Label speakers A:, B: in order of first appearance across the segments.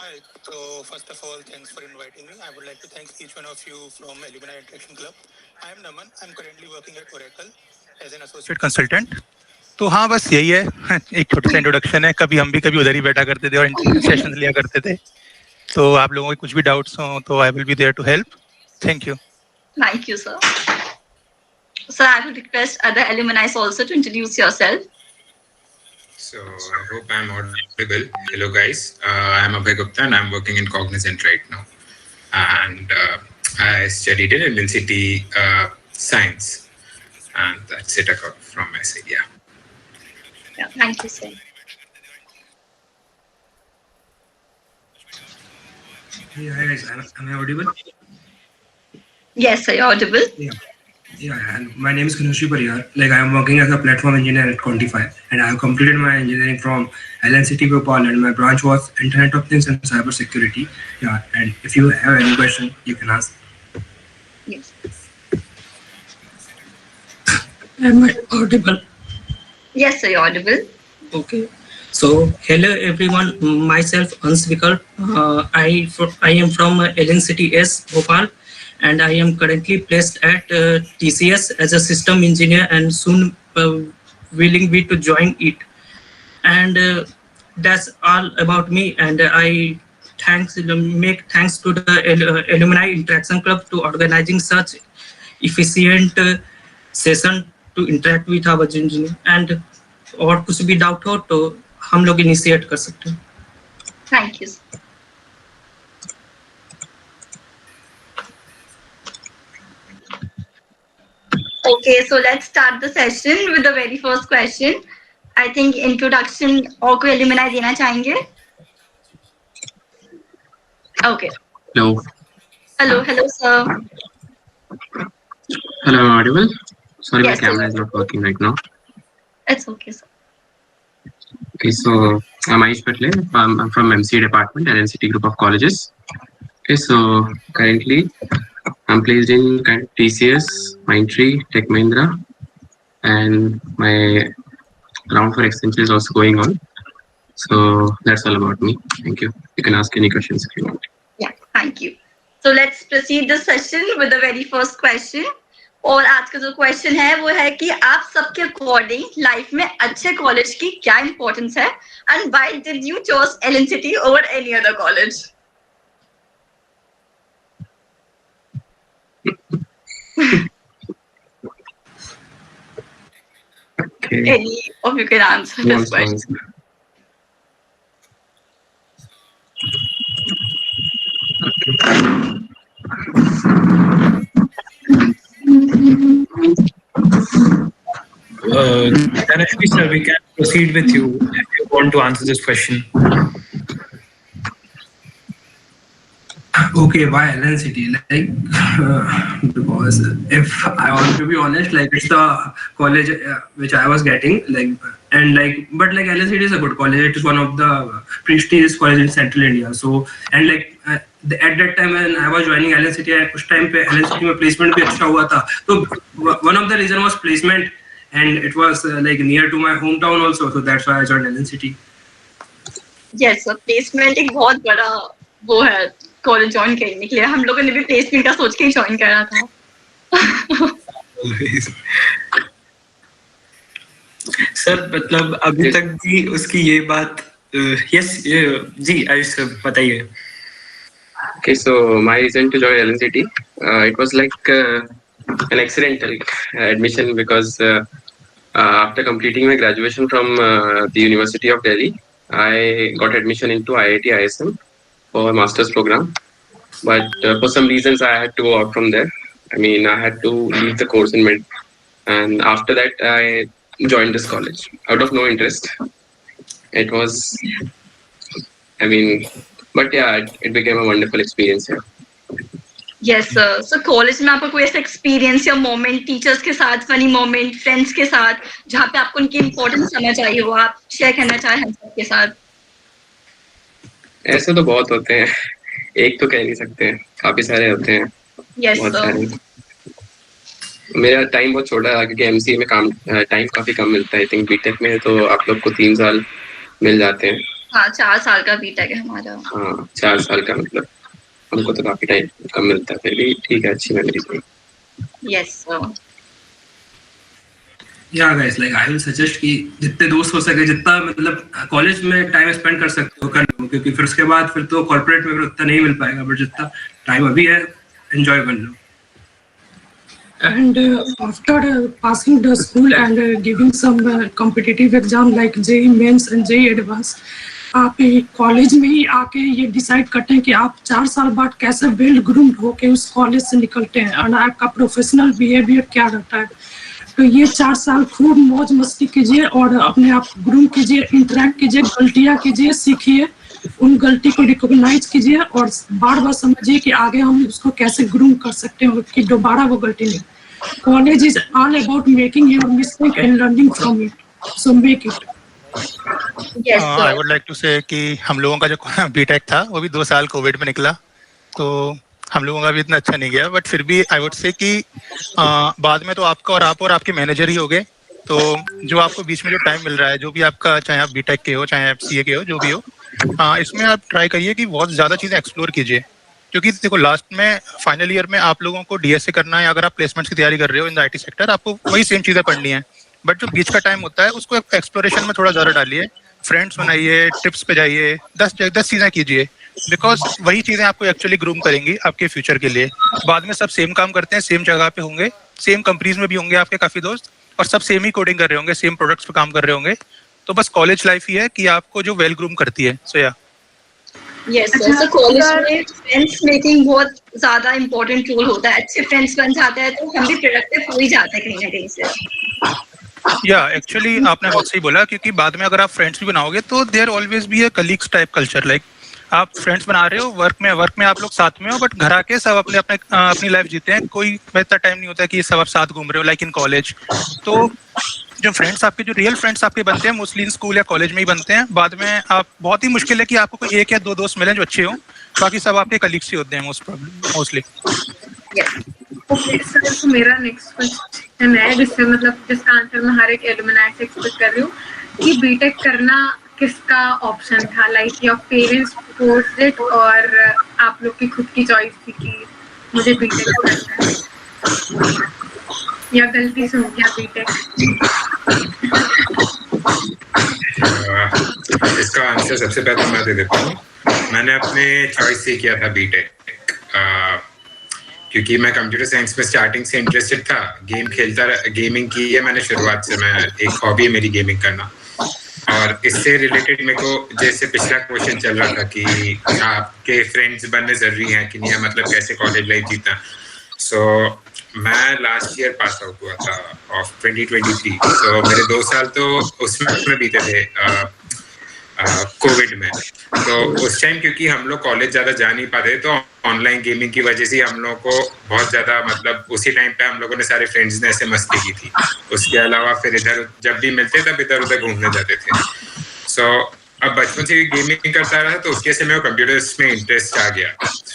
A: Hi. So first of all, thanks for inviting me. I would like to thank each one of you from Alumni Interaction Club. I am Naman. I'm currently working at Oracle as an associate consultant. तो हाँ बस यही है एक छोटा सा introduction है कभी हम भी कभी उधर ही बैठा करते थे और सेशन लिया करते थे तो आप लोगों के कुछ भी डाउट्स हो तो I will be there to help thank you
B: Thank you, sir. Sir, I would request other alumni also to introduce yourself.
C: So I hope I'm audible. Hello guys, I'm Abhay Gupta and I'm working in Cognizant right now. And I studied in LNCT Science. And that's it from my side,
B: Yeah, thank you, sir.
D: Hey, hi guys, am I audible?
B: Yes, sir, you're audible.
D: Yeah, and my name is Kanushree Pariyar. Like I am working as a platform engineer at Quantify, and I have completed my engineering from LNCT Bhopal, and my branch was Internet of Things and Cyber Security. Yeah, and if you have any question, you can ask.
B: Yes.
E: Am I audible?
B: Yes, sir, you're audible.
E: Okay. So, hello everyone. Myself, Ans Vikal. I am from LNCTS Bhopal, and I am currently placed at TCS as a system engineer, and soon willing be to join it. And that's all about me. And I make thanks to the Alumni Interaction Club to organizing such efficient session to interact with our engineer. And और कुछ भी doubt हो तो हम लोग initiate कर सकते हैं.
B: Thank you. Okay, so let's start the session with the very first question. I think introduction और कोई alumni देना चाहेंगे? Okay.
F: Hello.
B: Hello, sir.
F: Hello, am I audible? Sorry,
B: Yes,
F: my camera is not working right now.
B: It's okay, sir.
F: Okay, so I'm Aish Patle. I'm from MC department and NCT group of colleges. Okay, so currently I'm placed in TCS, Mindtree, Tech Mahindra, and my round for extension is also going on. So that's all about me. Thank you. You can ask any questions if you want.
B: Yeah, thank you. So let's proceed the session with the very first question. और आज का जो question है वो है कि आप सबके अकॉर्डिंग लाइफ में अच्छे कॉलेज की क्या इंपॉर्टेंस है and why did you choose LNCT over any other college?
F: Okay.
B: Any of you can answer this question.
G: Dhanashri sir, we can proceed with you if you want to answer this question.
D: Okay, why LNCT? Like, because if I want to be honest, like it's the college which I was getting, but LNCT is a good college. It is one of the prestigious colleges in Central India. So, and at that time when I was joining LNCT, उस time पे LNCT में placement भी अच्छा हुआ था. So one of the reason was placement, and it was near to my hometown also. So that's why I joined LNCT.
B: Yes, so placement एक बहुत बड़ा वो है कॉलेज ज्वाइन करने के लिए. हम लोगों ने भी प्लेसमेंट का सोच के ही ज्वाइन करा था.
G: सर मतलब अभी तक भी उसकी ये बात यस जी आयुष सर बताइए.
F: Okay, so my reason to join LNCT, it was like an accidental admission because after completing my graduation from the University of Delhi, I got admission into IIT ISM for a master's program. But for some reasons, I had to go out from there. I mean, I had to leave the course in mid. And after that, I joined this college out of no interest. It was, I mean, but yeah, it became a wonderful experience here.
B: Yes, sir. So college में आपको कोई ऐसा experience या moment teachers के साथ, funny moment friends के साथ जहाँ पे आपको उनकी इम्पोर्टेंस समझ आई हो, आप शेयर करना चाहें हम सबके साथ?
F: ऐसे तो बहुत होते हैं, एक तो कह नहीं सकते हैं, काफी सारे होते हैं.
B: Yes,
F: बहुत
B: sir.
F: सारे. मेरा टाइम बहुत छोटा है क्योंकि एमसीए में काम टाइम काफी कम मिलता है. आई थिंक बीटेक में तो आप लोग को 3 साल मिल जाते हैं.
B: हाँ 4 साल का बीटेक है हमारा।
F: हाँ 4 साल का, मतलब हमको तो काफी टाइम कम मिलता है, फिर भी ठीक है, अच्छी मेमोरी थी।
B: यस
D: या guys like I will suggest कि जितने दोस्त हो सके, जितना मतलब कॉलेज में टाइम स्पेंड कर सकते हो कर लो, क्योंकि फिर उसके बाद फिर तो कॉर्पोरेट में फिर उतना नहीं मिल पाएगा, बट जितना टाइम अभी है एंजॉय कर लो।
E: And after passing the school and giving some competitive exam like JEE Mains and JEE Advanced, आप कॉलेज में ही आके ये डिसाइड करते हैं कि आप 4 साल बाद कैसे वेल ग्रूम्ड होके उस कॉलेज से निकलते हैं और आपका प्रोफेशनल बिहेवियर क्या रहता है। तो ये 4 साल खूब मौज मस्ती कीजिए और अपने आप ग्रूम कीजिए, इंटरेक्ट कीजिए, गलतियाँ कीजिए, सीखिए, उन गलती को रिकॉग्नाइज कीजिए और बार बार समझिए कि आगे हम उसको कैसे ग्रूम कर सकते हैं कि दोबारा वो गलती नहीं। College is all about making your mistake and learning from it, so make it.
A: I would like to say कि हम लोगों का जो बीटेक था वो भी 2 साल कोविड में निकला, तो हम लोगों का भी इतना अच्छा नहीं गया, बट फिर भी आई वुड से कि बाद में तो आपका और आप और आपके मैनेजर ही हो गए, तो जो आपको बीच में जो टाइम मिल रहा है, जो भी आपका, चाहे आप बीटेक के हो चाहे आप सीए के हो, जो भी हो, इसमें आप ट्राई करिए कि बहुत ज़्यादा चीज़ें एक्सप्लोर कीजिए, क्योंकि देखो लास्ट में फाइनल ईयर में आप लोगों को डीएसए करना है, अगर आप प्लेसमेंट्स की तैयारी कर रहे हो इन द आईटी सेक्टर, आपको वही सेम चीज़ें पढ़नी है, बट जो बीच का टाइम होता है उसको एक्सप्लोरेशन में थोड़ा ज़्यादा डालिए, फ्रेंड्स बनाइए, ट्रिप्स पे जाइए, 10 चीज़ें कीजिए, बिकॉज वही चीज़ें आपको एक्चुअली ग्रूम करेंगी आपके फ्यूचर के लिए। बाद में सब सेम काम करते हैं, सेम जगह पे होंगे, सेम कंपनीज में भी होंगे आपके काफ़ी दोस्त, और सब सेम ही कोडिंग कर रहे होंगे, सेम प्रोडक्ट्स पे काम कर रहे होंगे, तो बस कॉलेज लाइफ ही है कि आपको जो वेल ग्रूम करती है। सो या
B: यस सर, कॉलेज में फ्रेंड्स मेकिंग बहुत ज्यादा इम्पोर्टेंट रोल होता है। अच्छे फ्रेंड्स बन जाते हैं तो हम भी प्रोडक्टिव हो ही जाते हैं कहीं ना कहीं से।
A: या एक्चुअली आपने बहुत सही बोला, क्योंकि बाद में अगर आप फ्रेंड्स भी बनाओगे तो there always be a colleagues type culture, like आप फ्रेंड्स बना रहे हो, वर्क में आप लोग साथ में हो, बट घर आके सब अपनी लाइफ जीते हैं, कोई इतना टाइम नहीं होता कि सब आप साथ घूम रहे हो लाइक इन कॉलेज। तो जो फ्रेंड्स आपके, जो रियल फ्रेंड्स आपके बनते हैं मोस्टली इन स्कूल या कॉलेज में ही बनते हैं, बाद में आप बहुत ही मुश्किल है कि आपको कोई 1 या 2 दोस्त मिले जो अच्छे हों, बाकी सब आपके कलीग्स ही होते हैं मोस्टली।
H: ओके सर, तो मेरा नेक्स्ट क्वेश्चन है जिससे मतलब जिसका आंसर मैं हर एक एलुमनाई से एक्सपेक्ट कर रही हूँ कि बीटेक करना किसका ऑप्शन था, like your parents forced it और आप लोग की खुद की चॉइस थी कि मुझे बीटेक करना है, या गलती से हो गया बीटेक?
C: इसका आंसर सबसे पहले मैं दे देता हूँ। मैंने अपने चॉइस से किया था बीटेक, क्योंकि मैं कंप्यूटर साइंस में स्टार्टिंग से इंटरेस्टेड था, गेमिंग की है मैंने शुरुआत से, मैं एक हॉबी है मेरी गेमिंग करना। और इससे रिलेटेड मेरे को जैसे पिछला क्वेश्चन चल रहा था कि आपके फ्रेंड्स बनने जरूरी हैं कि नहीं, मतलब कैसे कॉलेज लाइफ जीतना। सो मैं लास्ट ईयर पास आउट हुआ था ऑफ 2023, सो मेरे 2 साल तो उसमें बीते थे कोविड में। तो उस टाइम क्योंकि हम लोग कॉलेज ज़्यादा जा नहीं पाते, तो ऑनलाइन गेमिंग की वजह से हम लोग को बहुत ज़्यादा, मतलब उसी टाइम पे हम लोगों ने सारे फ्रेंड्स ने ऐसे मस्ती की थी। उसके अलावा फिर इधर जब भी मिलते तब इधर उधर घूमने जाते थे। सो अब बचपन से गेमिंग करता रहा, तो उसके से मेरे को कंप्यूटर्स में इंटरेस्ट आ गया,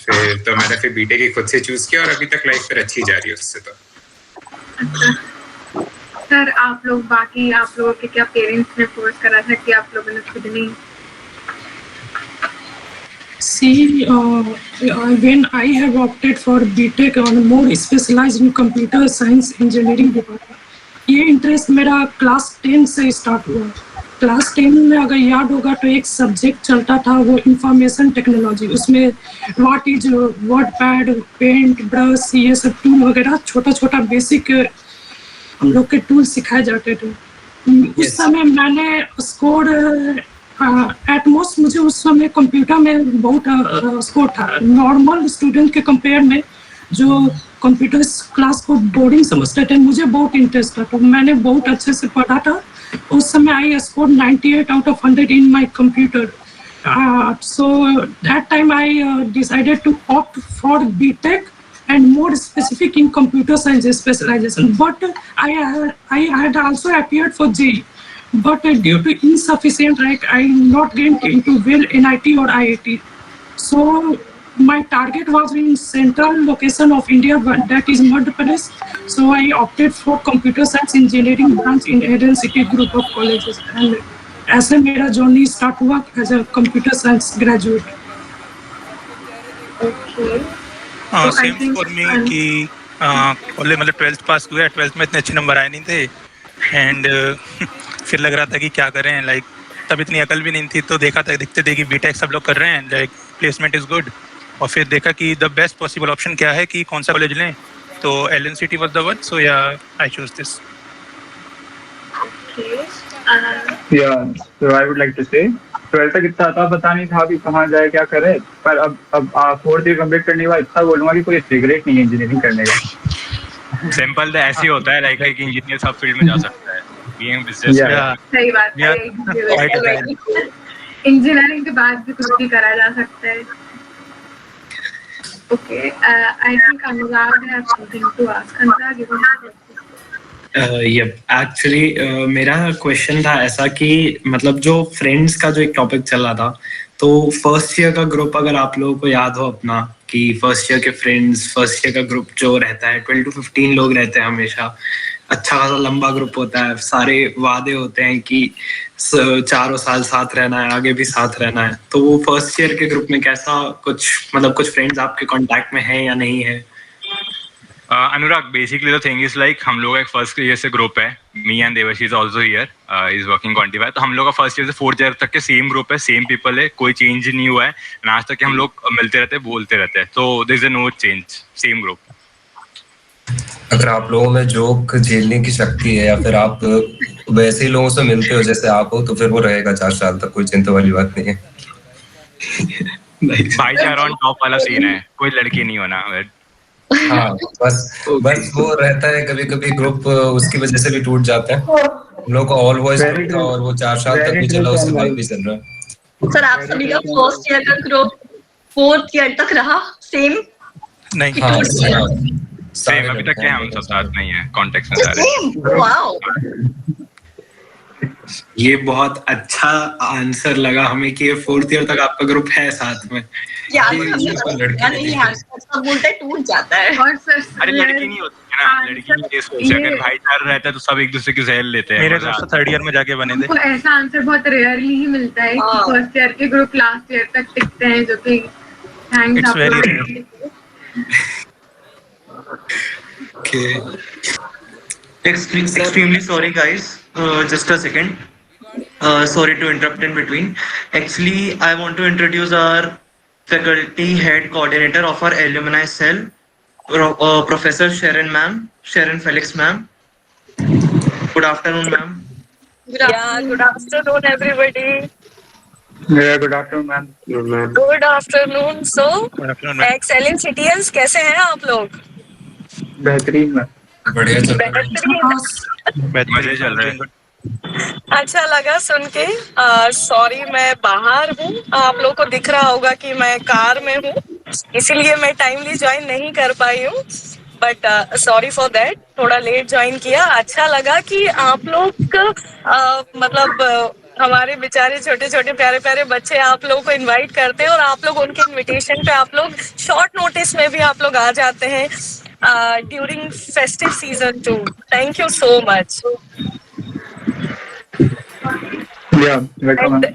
C: फिर तो मैंने फिर बीटेक ही खुद से चूज किया और अभी तक लाइफ फिर अच्छी जा रही है उससे। तो
H: सर आप लोगों के क्या पेरेंट्स ने फोर्स करा था कि आप लोगों ने खुद नहीं?
E: See, when I have opted for BTech on more specialized in computer science engineering department, ये इंटरेस्ट मेरा क्लास 10 से स्टार्ट हुआ। क्लास 10 में अगर याद होगा तो एक सब्जेक्ट चलता था वो इंफॉर्मेशन टेक्नोलॉजी, उसमें what is WordPad, paint, brush, ये सब टूल वगैरह छोटा छोटा बेसिक हम लोग के टूल सिखाए जाते थे। उस समय मैंने स्कोर एटमोस्ट, मुझे उस समय कंप्यूटर में बहुत स्कोर था नॉर्मल स्टूडेंट के कंपेयर में, जो कंप्यूटर क्लास को बोरिंग समझते थे, मुझे बहुत इंटरेस्ट था, तो मैंने बहुत अच्छे से पढ़ा था। उस समय I score 98 out of 100 in my computer. So that time I decided to opt for BTech and more specific in computer science specialization. But I had also appeared for JEE, but due to insufficient rank, I not get into well NIT or IIT. So my target was in central location of India, that is Madhya Pradesh. So I opted for computer science engineering branch in Eden City group of colleges, and ऐसे मेरा journey start हुआ as a computer science graduate.
H: Okay.
A: हाँ
H: So I
A: same
H: think
A: for me कि college मतलब 12th पास हुआ, 12th में इतने अच्छे नंबर आए नहीं थे एंड फिर लग रहा था कि क्या करें, लाइक तब इतनी अकल भी नहीं थी, तो देखते थे कि बीटेक सब लोग कर रहे हैं, लाइक प्लेसमेंट इज़ गुड, और फिर देखा कि द बेस्ट पॉसिबल ऑप्शन क्या है कि कौन सा कॉलेज लें, तो LNCT वाज द वन, सो या I choose this.
H: okay.
I: Yeah, so I would like to say 12th तक इतना था, पता नहीं था कि कहाँ जाए क्या करे, पर अब 4th ईयर कंप्लीट करने के बाद इतना बोलूँगा कि कोई रिग्रेट नहीं है इंजीनियरिंग करने का।
J: सिंपल तो ऐसे ही होता है, लाइक एक इंजीनियर सब फील्ड में जा सकता है, बीइंग बिजनेस
I: Yeah.
H: सही बात है। इंजीनियरिंग के बाद भी कुछ भी करा जा सकता है। Okay, I think Anurag has something to ask. Anurag, you want to
G: actually मेरा क्वेश्चन था ऐसा कि मतलब जो फ्रेंड्स का जो एक टॉपिक चल रहा था, तो फर्स्ट ईयर का ग्रुप अगर आप लोगों को याद हो अपना, कि फर्स्ट ईयर के फ्रेंड्स, फर्स्ट ईयर का ग्रुप जो रहता है 12 to 15 लोग रहते हैं हमेशा, अच्छा खासा लंबा ग्रुप होता है, सारे वादे होते हैं कि 4 साल साथ रहना है, आगे भी साथ रहना है, तो वो फर्स्ट ईयर के ग्रुप में कैसा कुछ फ्रेंड्स आपके कांटेक्ट में हैं या नहीं है?
J: Anurag, basically the thing is like हम लोग का एक फर्स्ट ईयर से ग्रुप है, me and Devarshi is also here, is working quantify, तो हम लोग का फर्स्ट ईयर से 4th ईयर तक के सेम ग्रुप है, सेम पीपल है, कोई चेंज नहीं हुआ है, आज तक हम लोग मिलते रहते हैं, बोलते रहते हैं, तो there is no change, same group.
K: अगर आप लोगों में जोक झेलने की शक्ति है या फिर आप वैसे ही लोगों से मिलते हो जैसे आप हो, तो फिर वो रहेगा 4 साल तक, कोई चिंता वाली बात नहीं है।
J: भाईचारा ऑन टॉप वाला सीन है, कोई लड़की नहीं होना।
K: हाँ, बस वो रहता है, कभी कभी ग्रुप उसकी वजह से भी टूट जाता है। हम लोग को ऑल बॉयज ग्रुप था और वो 4 साल तक भी चला, उसके बाद भी चल रहा है।
B: सर आप सभी का फर्स्ट ईयर का ग्रुप 4th ईयर तक रहा सेम?
A: नहीं,
K: हाँ,
J: सेम अभी तक है, हम सब साथ नहीं है, कॉन्टेक्ट में सारे।
B: वाओ,
G: ये बहुत अच्छा आंसर लगा हमें कि ये 4th ईयर तक आपका ग्रुप है साथ में।
B: यार नहीं यार, सब बोलते टूट जाता है।
H: और सर
J: अरे लड़की नहीं होती है ना, लड़की नहीं केस होती है, अगर भाईचारा रहता है तो सब एक दूसरे की सहेल लेते हैं।
A: मेरे दोस्त 3rd ईयर में जाके बने थे।
H: हमको ऐसा आंसर बहुत रेयरली ही मिलता है कि फर्स्ट ईयर के ग्रुप लास्ट ईयर तक टिकते हैं, जो कि थैंक्स
A: It's very
H: आपको।
L: Extremely sorry, guys. Just a second. Sorry to interrupt in between. Actually, I want to introduce our faculty head coordinator of our alumni cell, Professor Sharon ma'am, Sharon Felix ma'am. Good afternoon, ma'am.
M: Good afternoon, everybody.
I: Yeah, good afternoon, ma'am.
M: Good afternoon. So,
A: Good afternoon, ma'am.
M: excellent citizens, कैसे हैं आप लोग?
I: बेहतरीन ma'am.
K: बढ़िया चल रहा
M: बेहतरीन।
J: मजे चल रहे हैं।
M: अच्छा लगा सुन के। सॉरी, मैं बाहर हूँ, आप लोगों को दिख रहा होगा कि मैं कार में हूँ, इसीलिए मैं टाइमली ज्वाइन नहीं कर पाई हूँ, बट सॉरी फॉर दैट, थोड़ा लेट ज्वाइन किया। अच्छा लगा कि आप लोग मतलब हमारे बेचारे छोटे छोटे प्यारे प्यारे बच्चे आप लोगों को इनवाइट करते हैं और आप लोग उनके इनविटेशन पे आप लोग शॉर्ट नोटिस में भी आप लोग आ जाते हैं during festive season two. Thank you so much.
I: Yeah, welcome, ma'am.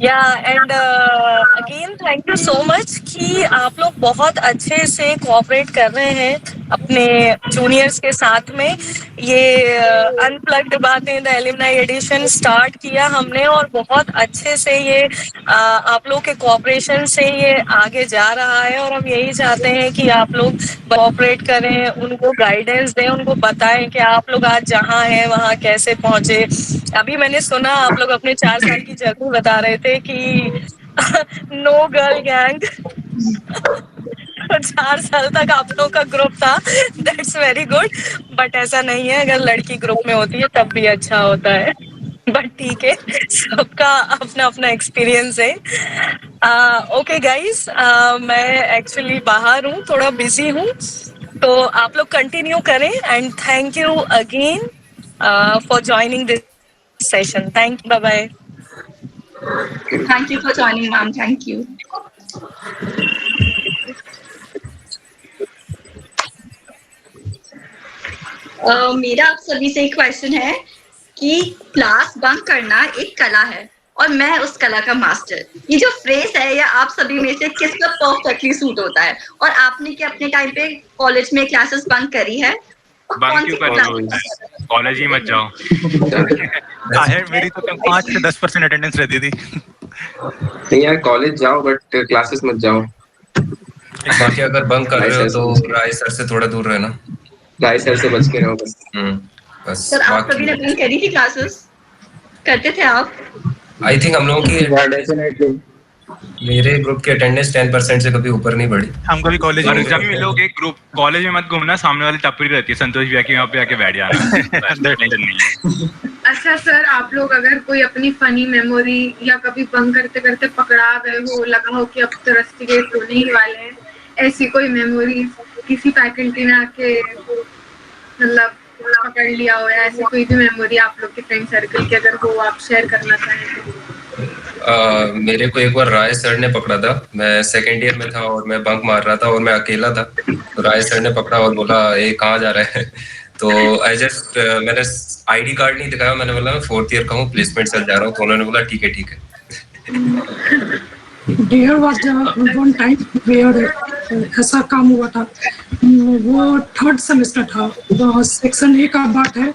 M: And again thank you so much कि आप लोग बहुत अच्छे से कोऑपरेट कर रहे हैं अपने जूनियर्स के साथ में। ये अनप्लग्ड बातें द एलुमनाई एडिशन स्टार्ट किया हमने और बहुत अच्छे से ये आप लोग के कोऑपरेशन से ये आगे जा रहा है और हम यही चाहते हैं कि आप लोग कोऑपरेट करें, उनको गाइडेंस दें, उनको बताएं कि आप लोग आज जहाँ हैं वहाँ कैसे पहुंचे। अभी मैंने सुना आप लोग अपने 4 साल की जर्नी बता रहे थे कि नो गर्ल गैंग 4 साल तक आप लोगों का ग्रुप था, दैट्स वेरी गुड, बट ऐसा नहीं है, अगर लड़की ग्रुप में होती है तब भी अच्छा होता है, बट ठीक है, सबका अपना अपना एक्सपीरियंस है। ओके गाइस, मैं एक्चुअली बाहर हूँ, थोड़ा बिजी हूँ, तो आप लोग कंटिन्यू करें and thank you again for joining this session. Thank you. Bye bye.
B: Thank you for joining, ma'am. Thank you. मेरा आप सभी से एक क्वेश्चन है कि क्लास बंक करना एक कला है और मैं उस कला का मास्टर। ये जो फ्रेज है या आप सभी में से किसका परफेक्टली सूट होता है? और आपने क्या अपने टाइम पे कॉलेज में क्लासेस बंक करी है?
J: बंक क्यों कर रहे हो? कॉलेज ही मत जाओ।
A: मेरी तो 5 से 10% अटेंडेंस रहती थी।
F: नहीं यार, कॉलेज जाओ बट क्लासेस मत जाओ।
K: बाकी अगर बंक कर रहे हो तो राय सर से थोड़ा दूर रहना।
F: राय सर से बच के रहो बस।
K: बस।
B: सर आप कभी ने बंक करी थी क्लासेस? करते थे आप?
K: आई थिंक हम लोगों की मेरे ग्रुप की अटेंडेंस 10% से कभी ऊपर नहीं बढ़ी।
A: हम कभी कॉलेज
J: और जब भी लोग एक ग्रुप कॉलेज में मत घूमना, सामने वाली टपरी रहती है संतोष भैया की, वहाँ पे आके बैठ जाना।
H: अच्छा सर, आप लोग अगर कोई अपनी फनी मेमोरी या कभी बंक करते करते पकड़ा गए हो, लगा हो कि अब तो रस्टिकेट होने ही वाले हैं, ऐसी कोई मेमोरी किसी फैकल्टी ने आके मतलब पकड़ लिया हो, या ऐसी कोई भी मेमोरी आप लोग के फ्रेंड सर्कल की अगर वो आप शेयर करना चाहें?
K: मेरे को एक बार राय सर ने पकड़ा था। मैं सेकेंड ईयर में था और मैं बंक मार रहा था और मैं अकेला था। तो राय सर ने पकड़ा और बोला ये कहाँ जा रहा है। तो मैंने आईडी कार्ड नहीं दिखाया, मैंने बोला मैं 4th ईयर का हूँ, प्लेसमेंट चल जा रहा हूँ। तो उन्होंने बोला ठीक है ठीक है।
N: There was one time where ऐसा काम हुआ था, वो 3rd सेमेस्टर था, तो सेक्शन ए का बात है।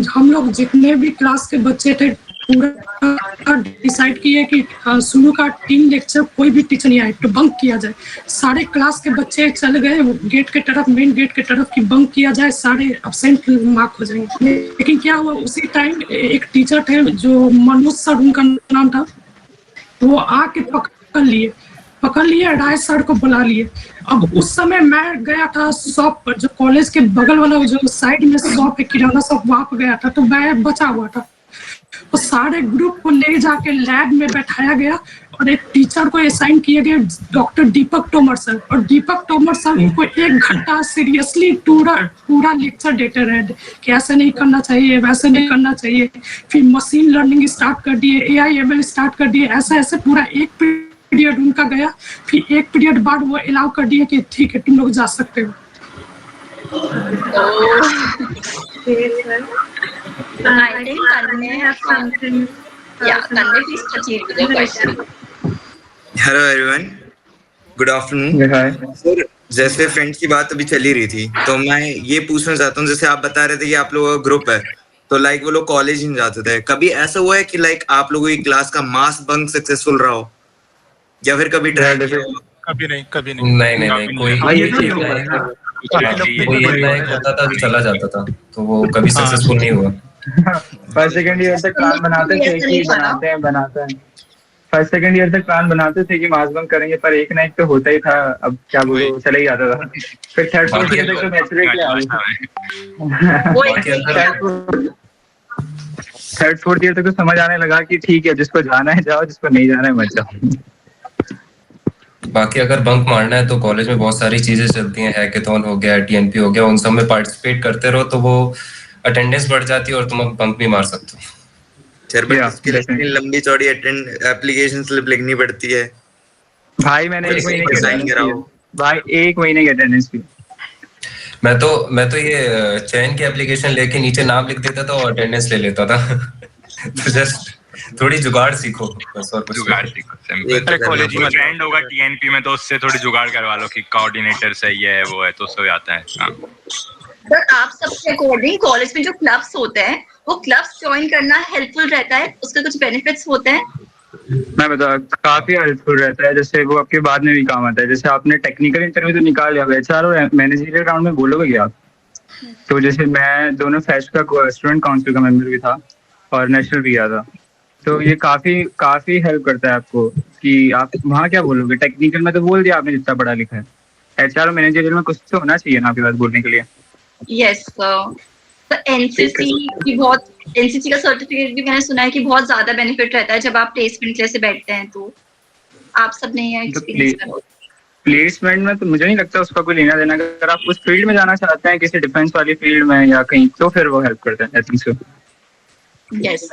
N: हम लोग जितने भी क्लास के बच्चे थे पूरा डिसाइड किए कि शुरू का 3 लेक्चर कोई भी टीचर नहीं आए तो बंक किया जाए। सारे क्लास के बच्चे चल गए गेट के तरफ, मेन गेट के तरफ कि बंक किया जाए, सारे एब्सेंट मार्क हो जाएंगे। लेकिन क्या हुआ, उसी टाइम एक टीचर थे जो मनोज सर उनका नाम था, वो आके पकड़ लिए राय सर को बुला लिए। अब उस समय मैं गया था शॉप पर, जो कॉलेज के बगल वाला जो साइड में शॉप है किराना शॉप, वहां पर गया था। तो मैं बचा हुआ था, तो सारे ग्रुप को ले जाके लैब में बैठाया गया और एक टीचर को असाइन किए गए डॉक्टर दीपक तोमर सर। और दीपक तोमर सर उनको 1 घंटा सीरियसली पूरा लेक्चर देते रहे कि ऐसे नहीं करना चाहिए, वैसे नहीं करना चाहिए। फिर मशीन लर्निंग स्टार्ट कर दिए, AI/ML स्टार्ट कर दिए, ऐसे पूरा 1 पीरियड उनका गया। फिर 1 पीरियड बाद वो अलाउ कर दिए कि ठीक है तुम लोग जा सकते हो।
B: I think Tanmay has something. Yeah, Tanmay, please proceed with your question.
O: Hello everyone. Good afternoon. Sir, जैसे फ्रेंड्स की बात अभी चली रही थी, तो मैं ये पूछना चाहता हूँ, जैसे आप बता रहे थे कि आप लोगों का ग्रुप है, तो लाइक वो लोग कॉलेज नहीं जाते थे, कभी ऐसा हुआ है कि लाइक आप लोगों की क्लास का मास बंक सक्सेसफुल रहा हो, या फिर कभी ट्राई किया हो?
A: कभी नहीं
K: कोई एक होता था जो चला जाता था, तो वो कभी सक्सेसफुल नहीं हुआ।
I: फर्स्ट सेकंड ईयर तक प्लान बनाते थे कि बनाते हैं फर्स्ट सेकंड ईयर तक प्लान बनाते थे कि मास बंक करेंगे, पर एक ना एक तो होता ही था। अब क्या बोलो, चला ही जाता था। फिर 3rd 4th ईयर तक तो मैच्योरिटी आ गई। 3rd 4th ईयर तक तो समझ आने लगा कि ठीक है, जिसको जाना है जाओ, जिसको नहीं जाना है मत जाओ।
K: बाकी अगर बंक मारना है तो कॉलेज में बहुत सारी चीजें चलती हैं, हैकेथॉन हो गया, TNP हो गया, उन सब में पार्टिसिपेट करते रहो तो वो अटेंडेंस बढ़ जाती है और तुम बंक भी मार सकते हो।
O: इतनी लंबी चौड़ी एप्लीकेशन स्लिप लिखनी पड़ती है
I: भाई। मैंने 1 महीने की अटेंडेंस की।
K: मैं तो ये चयन की एप्लीकेशन लेके नीचे नाम लिख देता था और अटेंडेंस ले लेता था। तो जस्ट थोड़ी जुगाड़ सीखो बस, और कुछ
J: जुगाड़ सीखो। कॉलेज में ट्रेंड होगा TNP में, तो उससे थोड़ी जुगाड़ करवा लो कि कोऑर्डिनेटर सही है, वो है, तो उससे आता है।
B: सर, आप सबके अकॉर्डिंग कॉलेज में जो क्लब्स होते हैं, वो क्लब्स ज्वाइन करना हेल्पफुल रहता है? उसके कुछ बेनिफिट्स होते हैं?
I: मैं बता, काफी हेल्पफुल रहता है। जैसे वो आपके बाद में भी काम आता है। जैसे आपने टेक्निकल इंटरव्यू तो निकाल लिया, HR और मैनेजरियल राउंड में बोलोगे क्या आप? तो जैसे मैं दोनों फेस्ट का स्टूडेंट काउंसिल का मेंबर भी था और नेशनल भी गया था, तो ये काफी हेल्प करता है आपको कि आप वहाँ क्या बोलोगे। टेक्निकल में तो बोल दिया आपने जितना पढ़ा लिखा है, HR और मैनेजरियल में कुछ तो होना चाहिए ना आपके पास बोलने के लिए।
B: Yes sir. तो NCC का सर्टिफिकेट भी मैंने सुना है कि बहुत ज्यादा बेनिफिट रहता है जब आप प्लेसमेंट के लिए बैठते हैं। तो आप सब ने ये एक्सपीरियंस करा?
I: प्लेसमेंट में तो मुझे नहीं लगता उसका कोई लेना देना। अगर आप उस फील्ड में जाना चाहते हैं, किसी डिफेंस वाली फील्ड में या कहीं, तो फिर वो हेल्प करता है। I think so.
B: Yes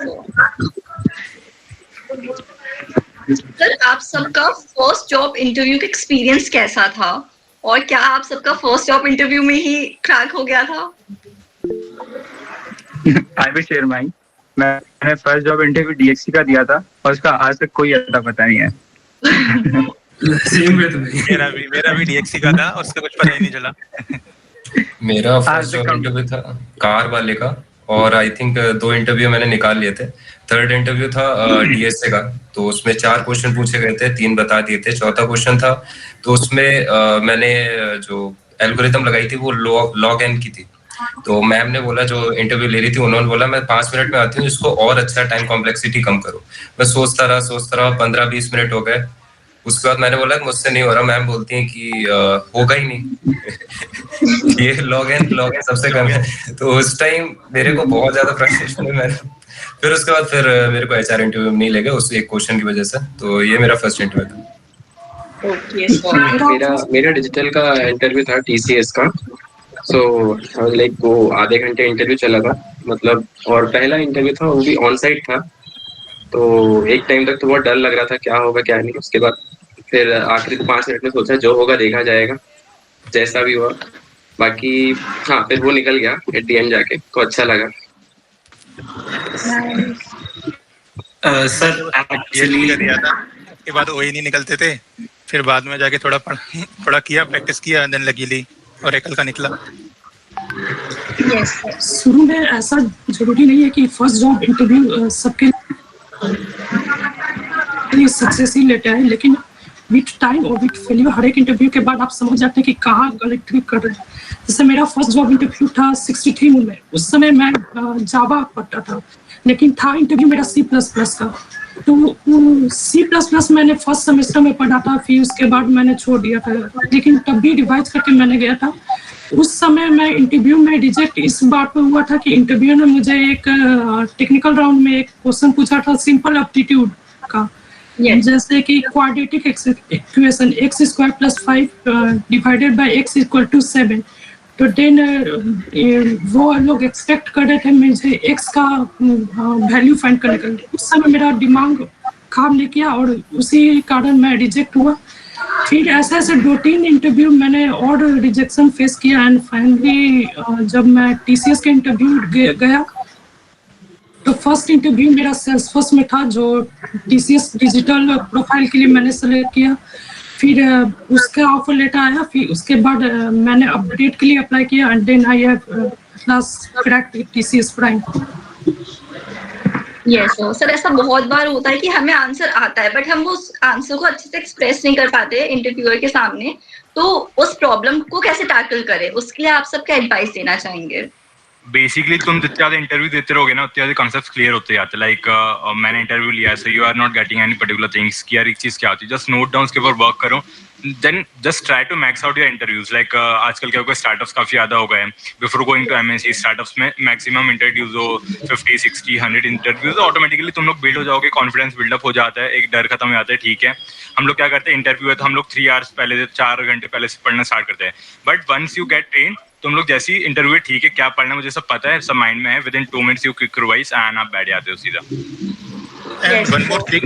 B: sir, आप सबका फर्स्ट जॉब इंटरव्यू का एक्सपीरियंस कैसा था, और क्या आप सबका फर्स्ट जॉब इंटरव्यू में ही क्रैक हो गया था?
I: I will share mine. मैंने फर्स्ट जॉब इंटरव्यू DXC का दिया था और उसका आज तक कोई अता पता नहीं है।
A: मेरा भी DXC का था और उसका कुछ पता ही नहीं चला।
K: मेरा फर्स्ट जॉब इंटरव्यू था कार वाले का और आई थिंक 2 इंटरव्यू मैंने निकाल लिए थे। थर्ड इंटरव्यू था DSA का, तो उसमें 4 क्वेश्चन पूछे गए थे, 3 बता दिए थे। चौथा क्वेश्चन था तो उसमें मैंने जो एल्गोरिथम लगाई थी वो लॉग एन की थी। तो मैम ने बोला, जो इंटरव्यू ले रही थी उन्होंने बोला मैं 5 मिनट में आती हूँ, इसको और अच्छा टाइम कॉम्प्लेक्सिटी कम करो। मैं सोचता रहा 15-20 मिनट हो गए। उसके बाद मैंने बोला मुझसे नहीं हो रहा। मैम बोलती हैं कि होगा ही नहीं ये लॉग एन सबसे कम है। तो उस टाइम मेरे को बहुत ज्यादा फ्रस्ट्रेशन हुई। फिर उसके बाद मेरे को HR इंटरव्यू में नहीं ले गए उस एक क्वेश्चन की वजह से। तो ये मेरा फर्स्ट इंटरव्यू था।
F: मेरा डिजिटल का इंटरव्यू था TCS का। सो लाइक वो आधे घंटे इंटरव्यू चला था मतलब, और पहला इंटरव्यू था वो भी ऑन साइट था। तो एक टाइम तक तो बहुत डर लग रहा था क्या होगा क्या नहीं। उसके बाद फिर आखिरी 5 मिनट में सोचा जो होगा देखा जाएगा, जैसा भी हुआ। बाकी हाँ, फिर वो निकल गया एट द एंड जाके, तो अच्छा लगा।
A: सर एक्चुअली दिया था, उसके बाद वही नहीं निकलते थे। फिर बाद में जाके थोड़ा किया, प्रैक्टिस किया, देन लगी ली और एकल का निकला।
N: शुरू में ऐसा जरूरी नहीं है कि फर्स्ट जॉब इंटरव्यू सबके लिए सक्सेस ही लेते हैं, लेकिन विथ टाइम और विथ फेलियर हर एक इंटरव्यू के बाद आप समझ जाते हैं कि कहाँ गलत कर रहे हैं। जैसे मेरा फर्स्ट जॉब इंटरव्यू था 63 में, उस समय मैं जावा पढ़ता था, लेकिन था इंटरव्यू मेरा C++ का। तो C++ मैंने फर्स्ट सेमेस्टर में पढ़ा था, फिर उसके बाद मैंने छोड़ दिया था, लेकिन तब भी रिवाइज करके मैंने गया था। उस समय मैं इंटरव्यू में रिजेक्ट इस बात पर हुआ था कि इंटरव्यू ने मुझे एक टेक्निकल राउंड में एक क्वेश्चन पूछा था सिंपल एप्टीट्यूड का, जैसे कि quadratic equation x² + 5 divided by x = 7। तो देन वो लोग एक्सपेक्ट कर रहे थे मुझे x का वैल्यू फाइंड करने का। उस समय मेरा दिमाग काम नहीं किया और उसी कारण मैं रिजेक्ट हुआ। फिर ऐसे 2-3 इंटरव्यू मैंने और रिजेक्शन फेस किया एंड फाइनली जब मैं TCS के इंटरव्यू गया तो फर्स्ट इंटरव्यू मेरा सेल्सफोर्स में था, जो TCS डिजिटल प्रोफाइल के लिए मैंने सेलेक्ट किया। फिर उसका ऑफर लेटर आया, फिर उसके बाद मैंने अपडेट के लिए अप्लाई किया and then I have cracked TCS prime.
B: Yes sir, ऐसा बहुत बार होता है कि हमें आंसर आता है बट हम वो उस आंसर को अच्छे से एक्सप्रेस नहीं कर पाते इंटरव्यूअर के सामने। तो उस प्रॉब्लम को कैसे टैकल करें, उसके लिए आप सबका एडवाइस देना चाहेंगे?
J: बेसिकली तुम जितने ज्यादा इंटरव्यू देते रहोगे ना, उतने ज्यादा कॉन्सेप्ट्स क्लियर होते जाते हैं। लाइक मैंने इंटरव्यू लिया है, so you are not getting any particular things कि यार एक चीज क्या होती है, जस्ट नोट डाउन, उसके ऊपर वर्क करो, then just try to max out your interviews. Like आजकल क्या होगा, स्टार्टअप्स काफी ज्यादा हो गए हैं। Before going to MNC startups में मैक्सिमम इंटरव्यूज हो 50, 60, 100 इंटरव्यूज, ऑटोमेटिकली तुम लोग बिल्ड हो जाओगे, कॉन्फिडेंस बिल्डअप हो जाता है, एक डर खत्म हो जाता है। ठीक है, हम लोग क्या करते हैं, इंटरव्यू है तो हम लोग 3 आवर्स पहले से 4 घंटे पहले से पढ़ना स्टार्ट करते हैं। But once you get train, तुम लोग जैसी इंटरव्यू है, ठीक है क्या पढ़ना मुझे सब पता है, सब माइंड में है, with in 2 minutes you quick revise and आप बैठ जाते हो सीधा।
A: And one more thing,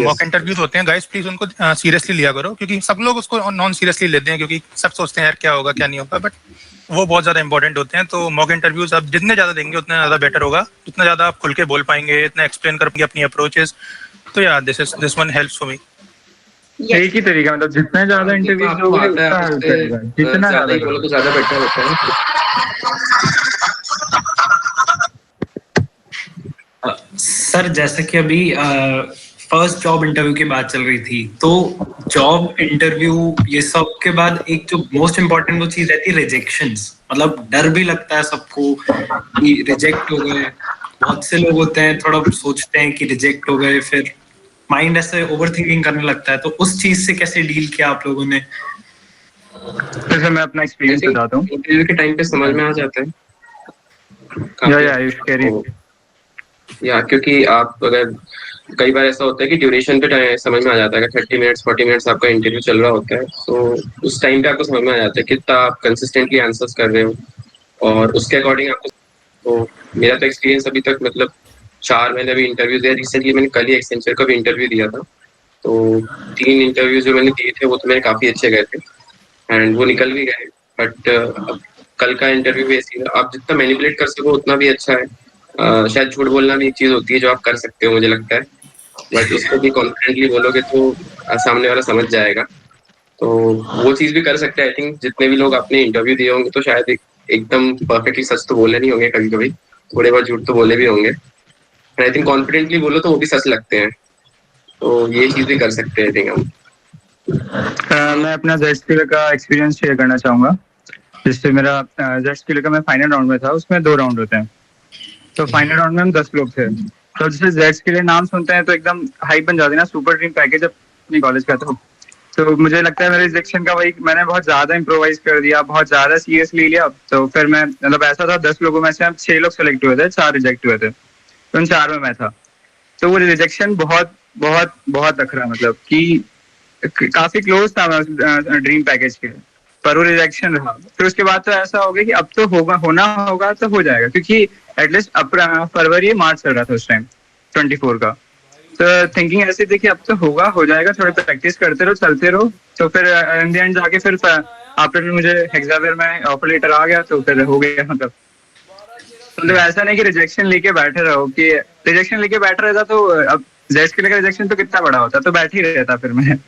A: mock interviews होते हैं गाइस, प्लीज उनको सीरियसली लिया करो, क्योंकि सब लोग उसको नॉन सीरियसली लेते हैं, क्योंकि सब सोचते हैं यार क्या होगा क्या नहीं होगा, बट वो बहुत ज्यादा इंपॉर्टेंट होते हैं। तो मॉक इंटरव्यूज आप जितने ज्यादा देंगे उतना ज्यादा बेटर होगा, जितना ज्यादा आप खुल के बोल पाएंगे, इतना एक्सप्लेन कर पाएंगे अपनी अप्रोचेस। तो यार this one helps for me.
I: एक ही तरीका, मतलब जितने ज्यादा इंटरव्यूज होंगे जितना ज्यादा
F: बोलो तो ज्यादा बेटर होता है।
G: सर जैसे कि अभी फर्स्ट जॉब इंटरव्यू की बात चल रही थी, तो जॉब इंटरव्यू ये सब के बाद एक जो मोस्ट इम्पोर्टेंट वो चीज रहती है रिजेक्शंस। मतलब डर भी लगता है सबको कि रिजेक्ट हो गए। बहुत से लोग होते हैं थोड़ा सोचते हैं कि रिजेक्ट हो गए, फिर माइंड ऐसे ओवरथिंकिंग करने लगता है। तो उस चीज से कैसे डील किया आप लोगों ने?
I: जैसे मैं अपना एक्सपीरियंस बताता हूँ।
F: इंटरव्यू के टाइम पे समझ में आ जाता है या क्योंकि आप अगर कई बार ऐसा होता है कि ड्यूरेशन पे समझ में आ जाता है, अगर 30 मिनट्स 40 मिनट्स आपका इंटरव्यू चल रहा होता है, तो उस टाइम पे आपको समझ में आ जाता है कितना आप कंसिस्टेंटली आंसर्स कर रहे हो और उसके अकॉर्डिंग आपको। तो मेरा तो एक्सपीरियंस अभी तक मतलब 4 महीने भी इंटरव्यू दिया। रिसेंटली मैंने कल ही एक्सेंचर का भी इंटरव्यू दिया था, तो 3 इंटरव्यू जो मैंने दिए थे वो तो मेरे काफी अच्छे गए थे एंड वो निकल भी गए। बट कल का इंटरव्यू भी ऐसी है, आप जितना मैनिपुलेट कर सको उतना भी अच्छा है। शायद झूठ बोलना भी एक चीज होती है जो आप कर सकते हो, मुझे लगता है, बट उसको भी कॉन्फिडेंटली बोलोगे तो सामने वाला समझ जाएगा। तो वो चीज भी कर सकते हैं। आई थिंक जितने भी लोग आपने इंटरव्यू दिए होंगे तो शायद एकदम परफेक्टली सच तो बोले नहीं होंगे, कभी कभी थोड़े बहुत झूठ तो बोले भी होंगे। आई थिंक कॉन्फिडेंटली बोलो तो वो भी सच लगते हैं, तो ये चीज भी कर सकते हैं आई थिंक हम।
I: मैं अपना जेड का एक्सपीरियंस शेयर करना चाहूँगा। जिससे मेरा जेड का मैं फाइनल राउंड में था, उसमें 2 राउंड होते हैं। तो फाइनल राउंड में हम 10 लोग थे। तो जैसे जेड नाम सुनते हैं तो एकदम हाइप बन जाती है ना, सुपर ड्रीम पैकेज अपनी कॉलेज का। तो मुझे लगता है मेरे रिजेक्शन का वही, मैंने बहुत ज्यादा इम्प्रोवाइज कर दिया, बहुत ज्यादा सीरियसली लिया। तो फिर मैं मतलब ऐसा था 10 लोगों में से हम 6 लोग सेलेक्ट हुए थे, 4 रिजेक्ट हुए थे, तो उन 4 में मैं था। तो वो रिजेक्शन बहुत बहुत बहुत अखरा, मतलब कि काफी क्लोज था ड्रीम पैकेज के, पर वो रिजेक्शन रहा। फिर उसके बाद तो ऐसा हो गया कि अब तो होना होगा तो हो जाएगा, क्योंकि एटलीस्ट फरवरी मार्च चल रहा था उस टाइम 24 का। तो थिंकिंग ऐसी थी कि अब तो होगा, हो जाएगा, थोड़ी प्रैक्टिस करते रहो, चलते रहो। तो फिर इन द एंड जाके फिर आफ्टर मुझे हेक्सावेयर में ऑफर लेटर आ गया, तो फिर हो गया। मतलब ऐसा नहीं कि रिजेक्शन लेके बैठे रहो, कि रिजेक्शन लेके बैठे रहता तो अब जेड का रिजेक्शन तो कितना बड़ा होता, तो बैठ ही रहता फिर मैं।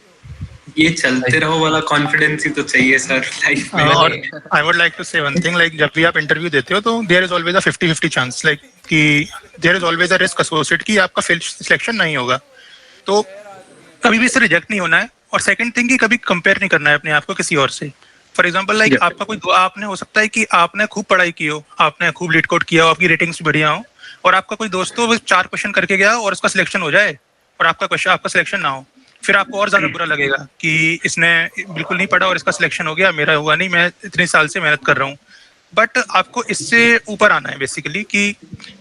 G: ये चलते रहो वाला कॉन्फिडेंस ही तो चाहिए सर लाइफ में।
A: और I would like to say one thing, like जब भी आप इंटरव्यू देते हो तो there is always a 50-50 chance, like कि there is always a risk associate कि आपका सिलेक्शन नहीं होगा। तो कभी भी इससे रिजेक्ट नहीं होना है। और सेकंड थिंग कि कभी कंपेयर नहीं करना है अपने आप को किसी और से। फॉर एग्जांपल लाइक आपका कोई आपने हो सकता है कि आपने खूब पढ़ाई की हो, आपने खूब लीड कोड किया हो, आपकी रेटिंग्स बढ़िया हो, और आपका कोई दोस्त हो 4 क्वेश्चन करके गया और उसका सिलेक्शन हो जाए और आपका सिलेक्शन ना हो, फिर आपको और ज्यादा बुरा लगेगा कि इसने बिल्कुल नहीं पढ़ा और इसका सिलेक्शन हो गया, मेरा हुआ नहीं, मैं इतने साल से मेहनत कर रहा हूँ। बट आपको इससे ऊपर आना है बेसिकली, कि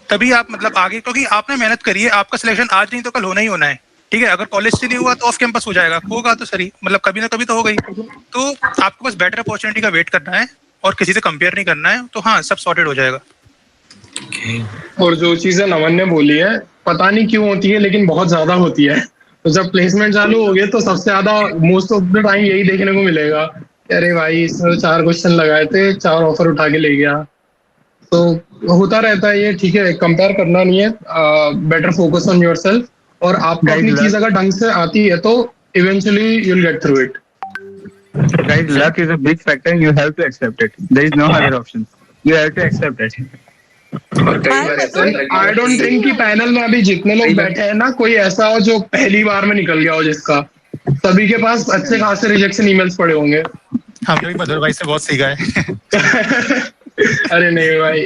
A: तभी आप मतलब आगे, क्योंकि आपने मेहनत करी है, आपका सिलेक्शन आज नहीं तो कल होना ही होना है। ठीक है, अगर कॉलेज से नहीं हुआ तो ऑफ कैंपस हो जाएगा, होगा तो सही, मतलब कभी ना कभी तो हो गई। तो आपको बस बेटर अपॉर्चुनिटी का वेट करना है और किसी से कंपेयर नहीं करना है, तो हाँ सब सॉर्टेड हो जाएगा।
P: और जो चीजें नमन ने बोली है, पता नहीं क्यों होती है लेकिन बहुत ज्यादा होती है। तो जब प्लेसमेंट चालू हो गए तो सबसे ज्यादा मोस्ट ऑफ द टाइम यही देखने को मिलेगा, अरे भाई इसने 4 क्वेश्चन लगाए थे, 4 ऑफर उठा के ले गया। तो होता रहता है ये, ठीक है, कंपेयर करना नहीं है, बेटर फोकस ऑन योरसेल्फ। और आपको अपनी चीज अगर ढंग से आती है तो eventually you will get through it.
I: Guys, luck is a big factor and you have to accept it. There is no other option. You have to accept it.
P: I don't think कि panel में अभी जितने लोग बैठे हैं ना, कोई ऐसा हो जो पहली बार में निकल गया हो, जिसका सभी के पास अच्छे खासे रिजेक्शन ईमेल्स पड़े होंगे।
A: हमने भी मधुर भाई से बहुत सीखा है।
P: अरे नहीं भाई,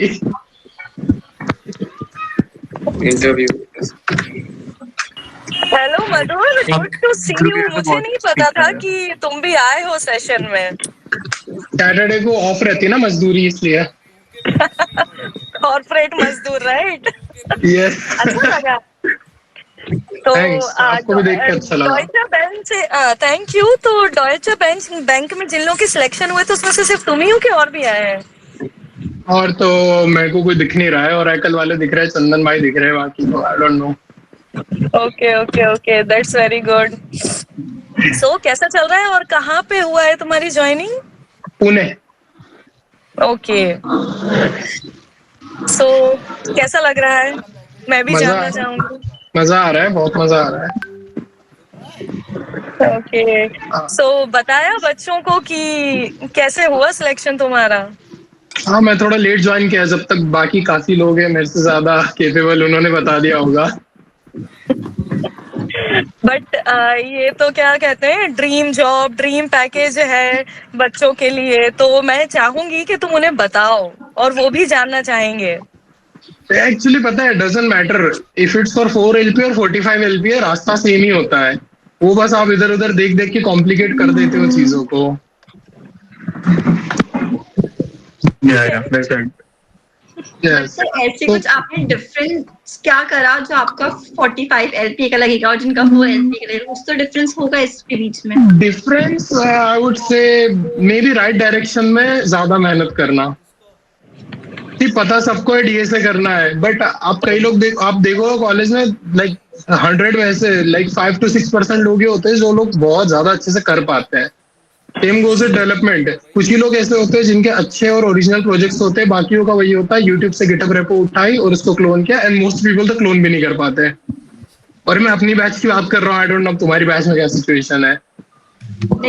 F: interview.
M: Hello Madhur, good to see you. मुझे नहीं पता था कि तुम भी आए हो सेशन में।
P: सैटरडे को ऑफ रहती है ना मजदूरी, इसलिए।
M: कॉर्पोरेट मजदूर, राइट?
P: यस।
M: अच्छा लगा। तो
P: आपको भी देख के अच्छा लगा।
M: डॉयचे बैंक से थैंक यू। तो डॉयचे बैंक में जिन लोगों के सिलेक्शन हुए तो उसमें से सिर्फ तुम ही हो कि और भी आए हैं?
P: और तो मेरे को कोई दिख नहीं रहा है, और आईकल वाले दिख रहे हैं, चंदन भाई दिख रहे हैं, बाकी तो I don't know.
M: Okay, that's very good. So कैसा चल रहा है और कहाँ पे हुआ है तुम्हारी ज्वाइनिंग?
P: पुणे।
M: ओके, सो कैसा लग रहा है? मैं भी जानना चाहूंगी।
P: मजा आ रहा है, बहुत मजा आ रहा है।
M: ओके, सो बताया बच्चों को कि कैसे हुआ सिलेक्शन तुम्हारा?
P: हाँ, मैं थोड़ा लेट ज्वाइन किया, जब तक बाकी काफी लोग हैं मेरे से ज्यादा केपेबल, उन्होंने बता दिया होगा।
M: बट ये तो क्या कहते हैं, ड्रीम जॉब, ड्रीम पैकेज है बच्चों के लिए, तो मैं चाहूंगी कि तुम उन्हें बताओ और वो भी जानना चाहेंगे।
P: एक्चुअली पता है, doesn't matter if it's for 4 LP और 45 LP, रास्ता सेम ही होता है। वो बस आप इधर उधर देख देख के कॉम्प्लिकेट कर देते हो चीजों को।
B: ऐसे कुछ आपने डिफरेंस क्या करा जो आपका 45 LP का लगेगा और जिनका 4 LP का लगेगा? कुछ तो डिफरेंस होगा इसके बीच में।
P: Difference I would say may be right direction में ज्यादा मेहनत करना। पता सबको है DSA करना है, बट आप कई लोग आप देखो कॉलेज में लाइक 100 में से लाइक 5 to 6% लोग ही होते हैं जो लोग बहुत ज्यादा अच्छे से कर पाते हैं। Same goes with development. कुछ ही लोग ऐसे होते हैं जिनके अच्छे और ओरिजिनल प्रोजेक्ट्स होते हैं, बाकियों का वही होता है यूट्यूब से गिटहब रेपो उठाई और उसको क्लोन किया, एंड मोस्ट पीपल तो क्लोन भी नहीं कर पाते। और मैं अपनी बैच की बात कर रहा हूँ, आई डोंट नो तुम्हारी बैच में क्या सिचुएशन है।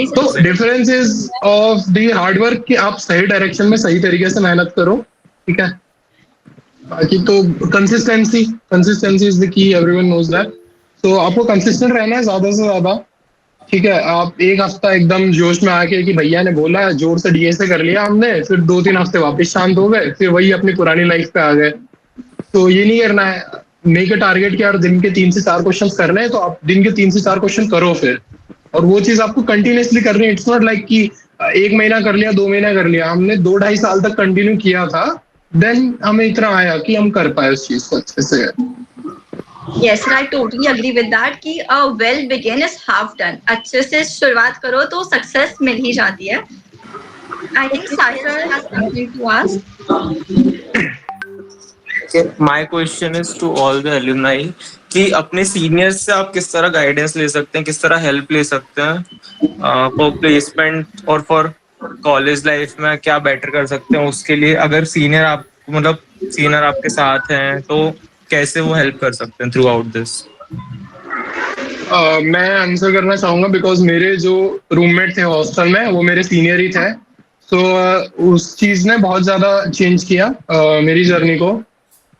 P: तो difference is of the hard work कि आप सही डायरेक्शन में सही तरीके से मेहनत करो, ठीक है। बाकी तो consistency is the key, everyone knows that. तो आपको कंसिस्टेंट रहना है ज्यादा से ज्यादा, ठीक है। आप एक हफ्ता एकदम जोश में आके कि भैया ने बोला जोर से डीएसए कर लिया हमने, फिर 2-3 हफ्ते वापस शांत हो गए, फिर वही अपनी पुरानी लाइफ पे आ गए। तो ये नहीं करना है। मेक अ टारगेट कि यार दिन के 3 से 4 क्वेश्चन करने हैं, तो आप दिन के 3 से 4 क्वेश्चन करो फिर, और वो चीज आपको कंटिन्यूसली करनी है। इट्स नॉट लाइक कि 1 महीना कर लिया, 2 महीना कर लिया। हमने 2-2.5 साल तक कंटिन्यू किया था, देन हमें इतना आया कि हम कर पाए उस चीज को अच्छे से।
B: Yes, I totally agree with that कि well begin is half done. अच्छे से शुरुआत करो तो सक्सेस मिल ही जाती है। I think Sahil has something to ask.
Q: My question is to all the alumni कि अपने सीनियर्स से आप किस तरह गाइडेंस ले सकते हैं, किस तरह हेल्प ले सकते हैं फॉर प्लेसमेंट और फॉर कॉलेज लाइफ में क्या बेटर कर सकते हैं उसके लिए। अगर सीनियर आप मतलब सीनियर आपके साथ हैं तो कैसे वो हेल्प कर सकते हैं थ्रू आउट दिस?
P: मैं आंसर करना चाहूंगा बिकॉज मेरे जो रूममेट थे हॉस्टल में वो मेरे सीनियर ही थे। तो उस चीज ने बहुत ज्यादा चेंज किया मेरी जर्नी को,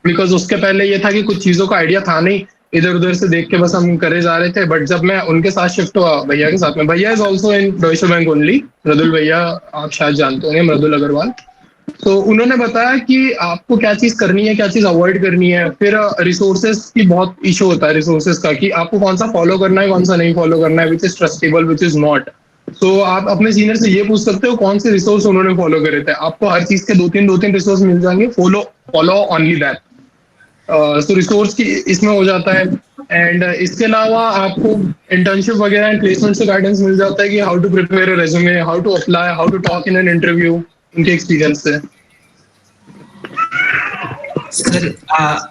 P: बिकॉज उसके पहले ये था कि कुछ चीजों का आइडिया था नहीं, इधर उधर से देख के बस हम करे जा रहे थे। बट जब मैं उनके साथ शिफ्ट हुआ भैया के साथ में, भैया is also in Deutsche Bank only, Mridul भैया आप शायद जानते होंगे, मृदुल अग्रवाल। तो उन्होंने बताया कि आपको क्या चीज करनी है, क्या चीज अवॉइड करनी है। फिर रिसोर्सेज की बहुत इशू होता है रिसोर्सेज का, कि आपको कौन सा फॉलो करना है, कौन सा नहीं फॉलो करना है, which is trustable, which is not. तो आप अपने सीनियर से ये पूछ सकते हो कौन से रिसोर्स उन्होंने फॉलो करे थे। आपको हर चीज के 2-3 रिसोर्स मिल जाएंगे, follow only that. So resource की इसमें हो जाता है। एंड इसके अलावा आपको इंटर्नशिप वगैरह एंड प्लेसमेंट से गाइडेंस मिल जाता है कि how to prepare a resume, how to apply, how to talk in an interview, उनके एक्सपीरियंस से।
G: सर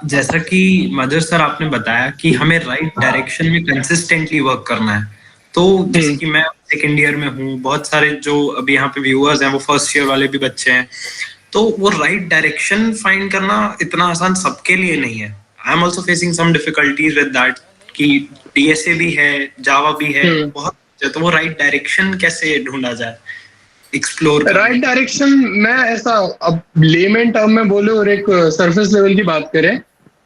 G: जैसा कि मदर सर आपने बताया कि हमें राइट डायरेक्शन में कंसिस्टेंटली वर्क करना है। तो जैसे कि मैं सेकेंड ईयर में हूँ, बहुत सारे जो अभी यहाँ पे व्यूअर्स हैं वो फर्स्ट ईयर वाले भी बच्चे हैं, तो वो राइट डायरेक्शन फाइंड करना इतना आसान सबके लिए नहीं है। I am also facing some difficulties with that कि डीएसए भी है, जावा भी है, बहुत। तो वो राइट डायरेक्शन कैसे ढूंढा जाए, एक्सप्लोर
P: राइट डायरेक्शन में ऐसा, अब लेमन टर्म में बोले और एक सरफेस लेवल की बात करें,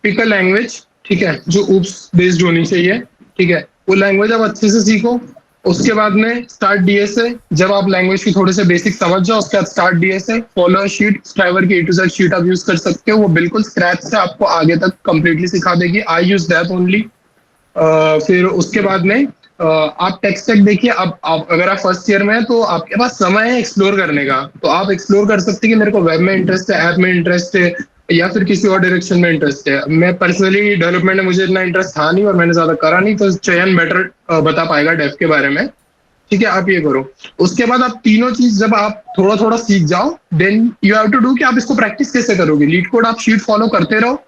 P: पिक अ लैंग्वेज, ठीक है, जो ऊप्स बेस्ड होनी चाहिए, ठीक है। वो लैंग्वेज आप अच्छे से सीखो, उसके बाद में स्टार्ट डीएसए। जब आप लैंग्वेज की थोड़े से बेसिक समझ जाओ, उसके बाद start DSA, follow sheet, striver की A to Z शीट आप यूज कर सकते हो। वो बिल्कुल स्क्रैच से आपको आगे तक कंप्लीटली सिखा देगी। आई यूज दैट ओनली। फिर उसके बाद में आप टेक स्टैक देखिए। अब अगर आप फर्स्ट ईयर में हैं तो आपके पास समय है एक्सप्लोर करने का, तो आप एक्सप्लोर कर सकते हैं कि मेरे को वेब में इंटरेस्ट है, ऐप में इंटरेस्ट है, या फिर किसी और डायरेक्शन में इंटरेस्ट है। मैं पर्सनली डेवलपमेंट में मुझे इतना इंटरेस्ट था नहीं और मैंने ज्यादा करा नहीं, तो चयन बेटर बता पाएगा डेव के बारे में, ठीक है। आप ये करो। उसके बाद आप तीनों चीज जब आप थोड़ा थोड़ा सीख जाओ, then you have to do कि आप इसको प्रैक्टिस कैसे करोगे। लीड कोड आप शीट फॉलो करते रहो,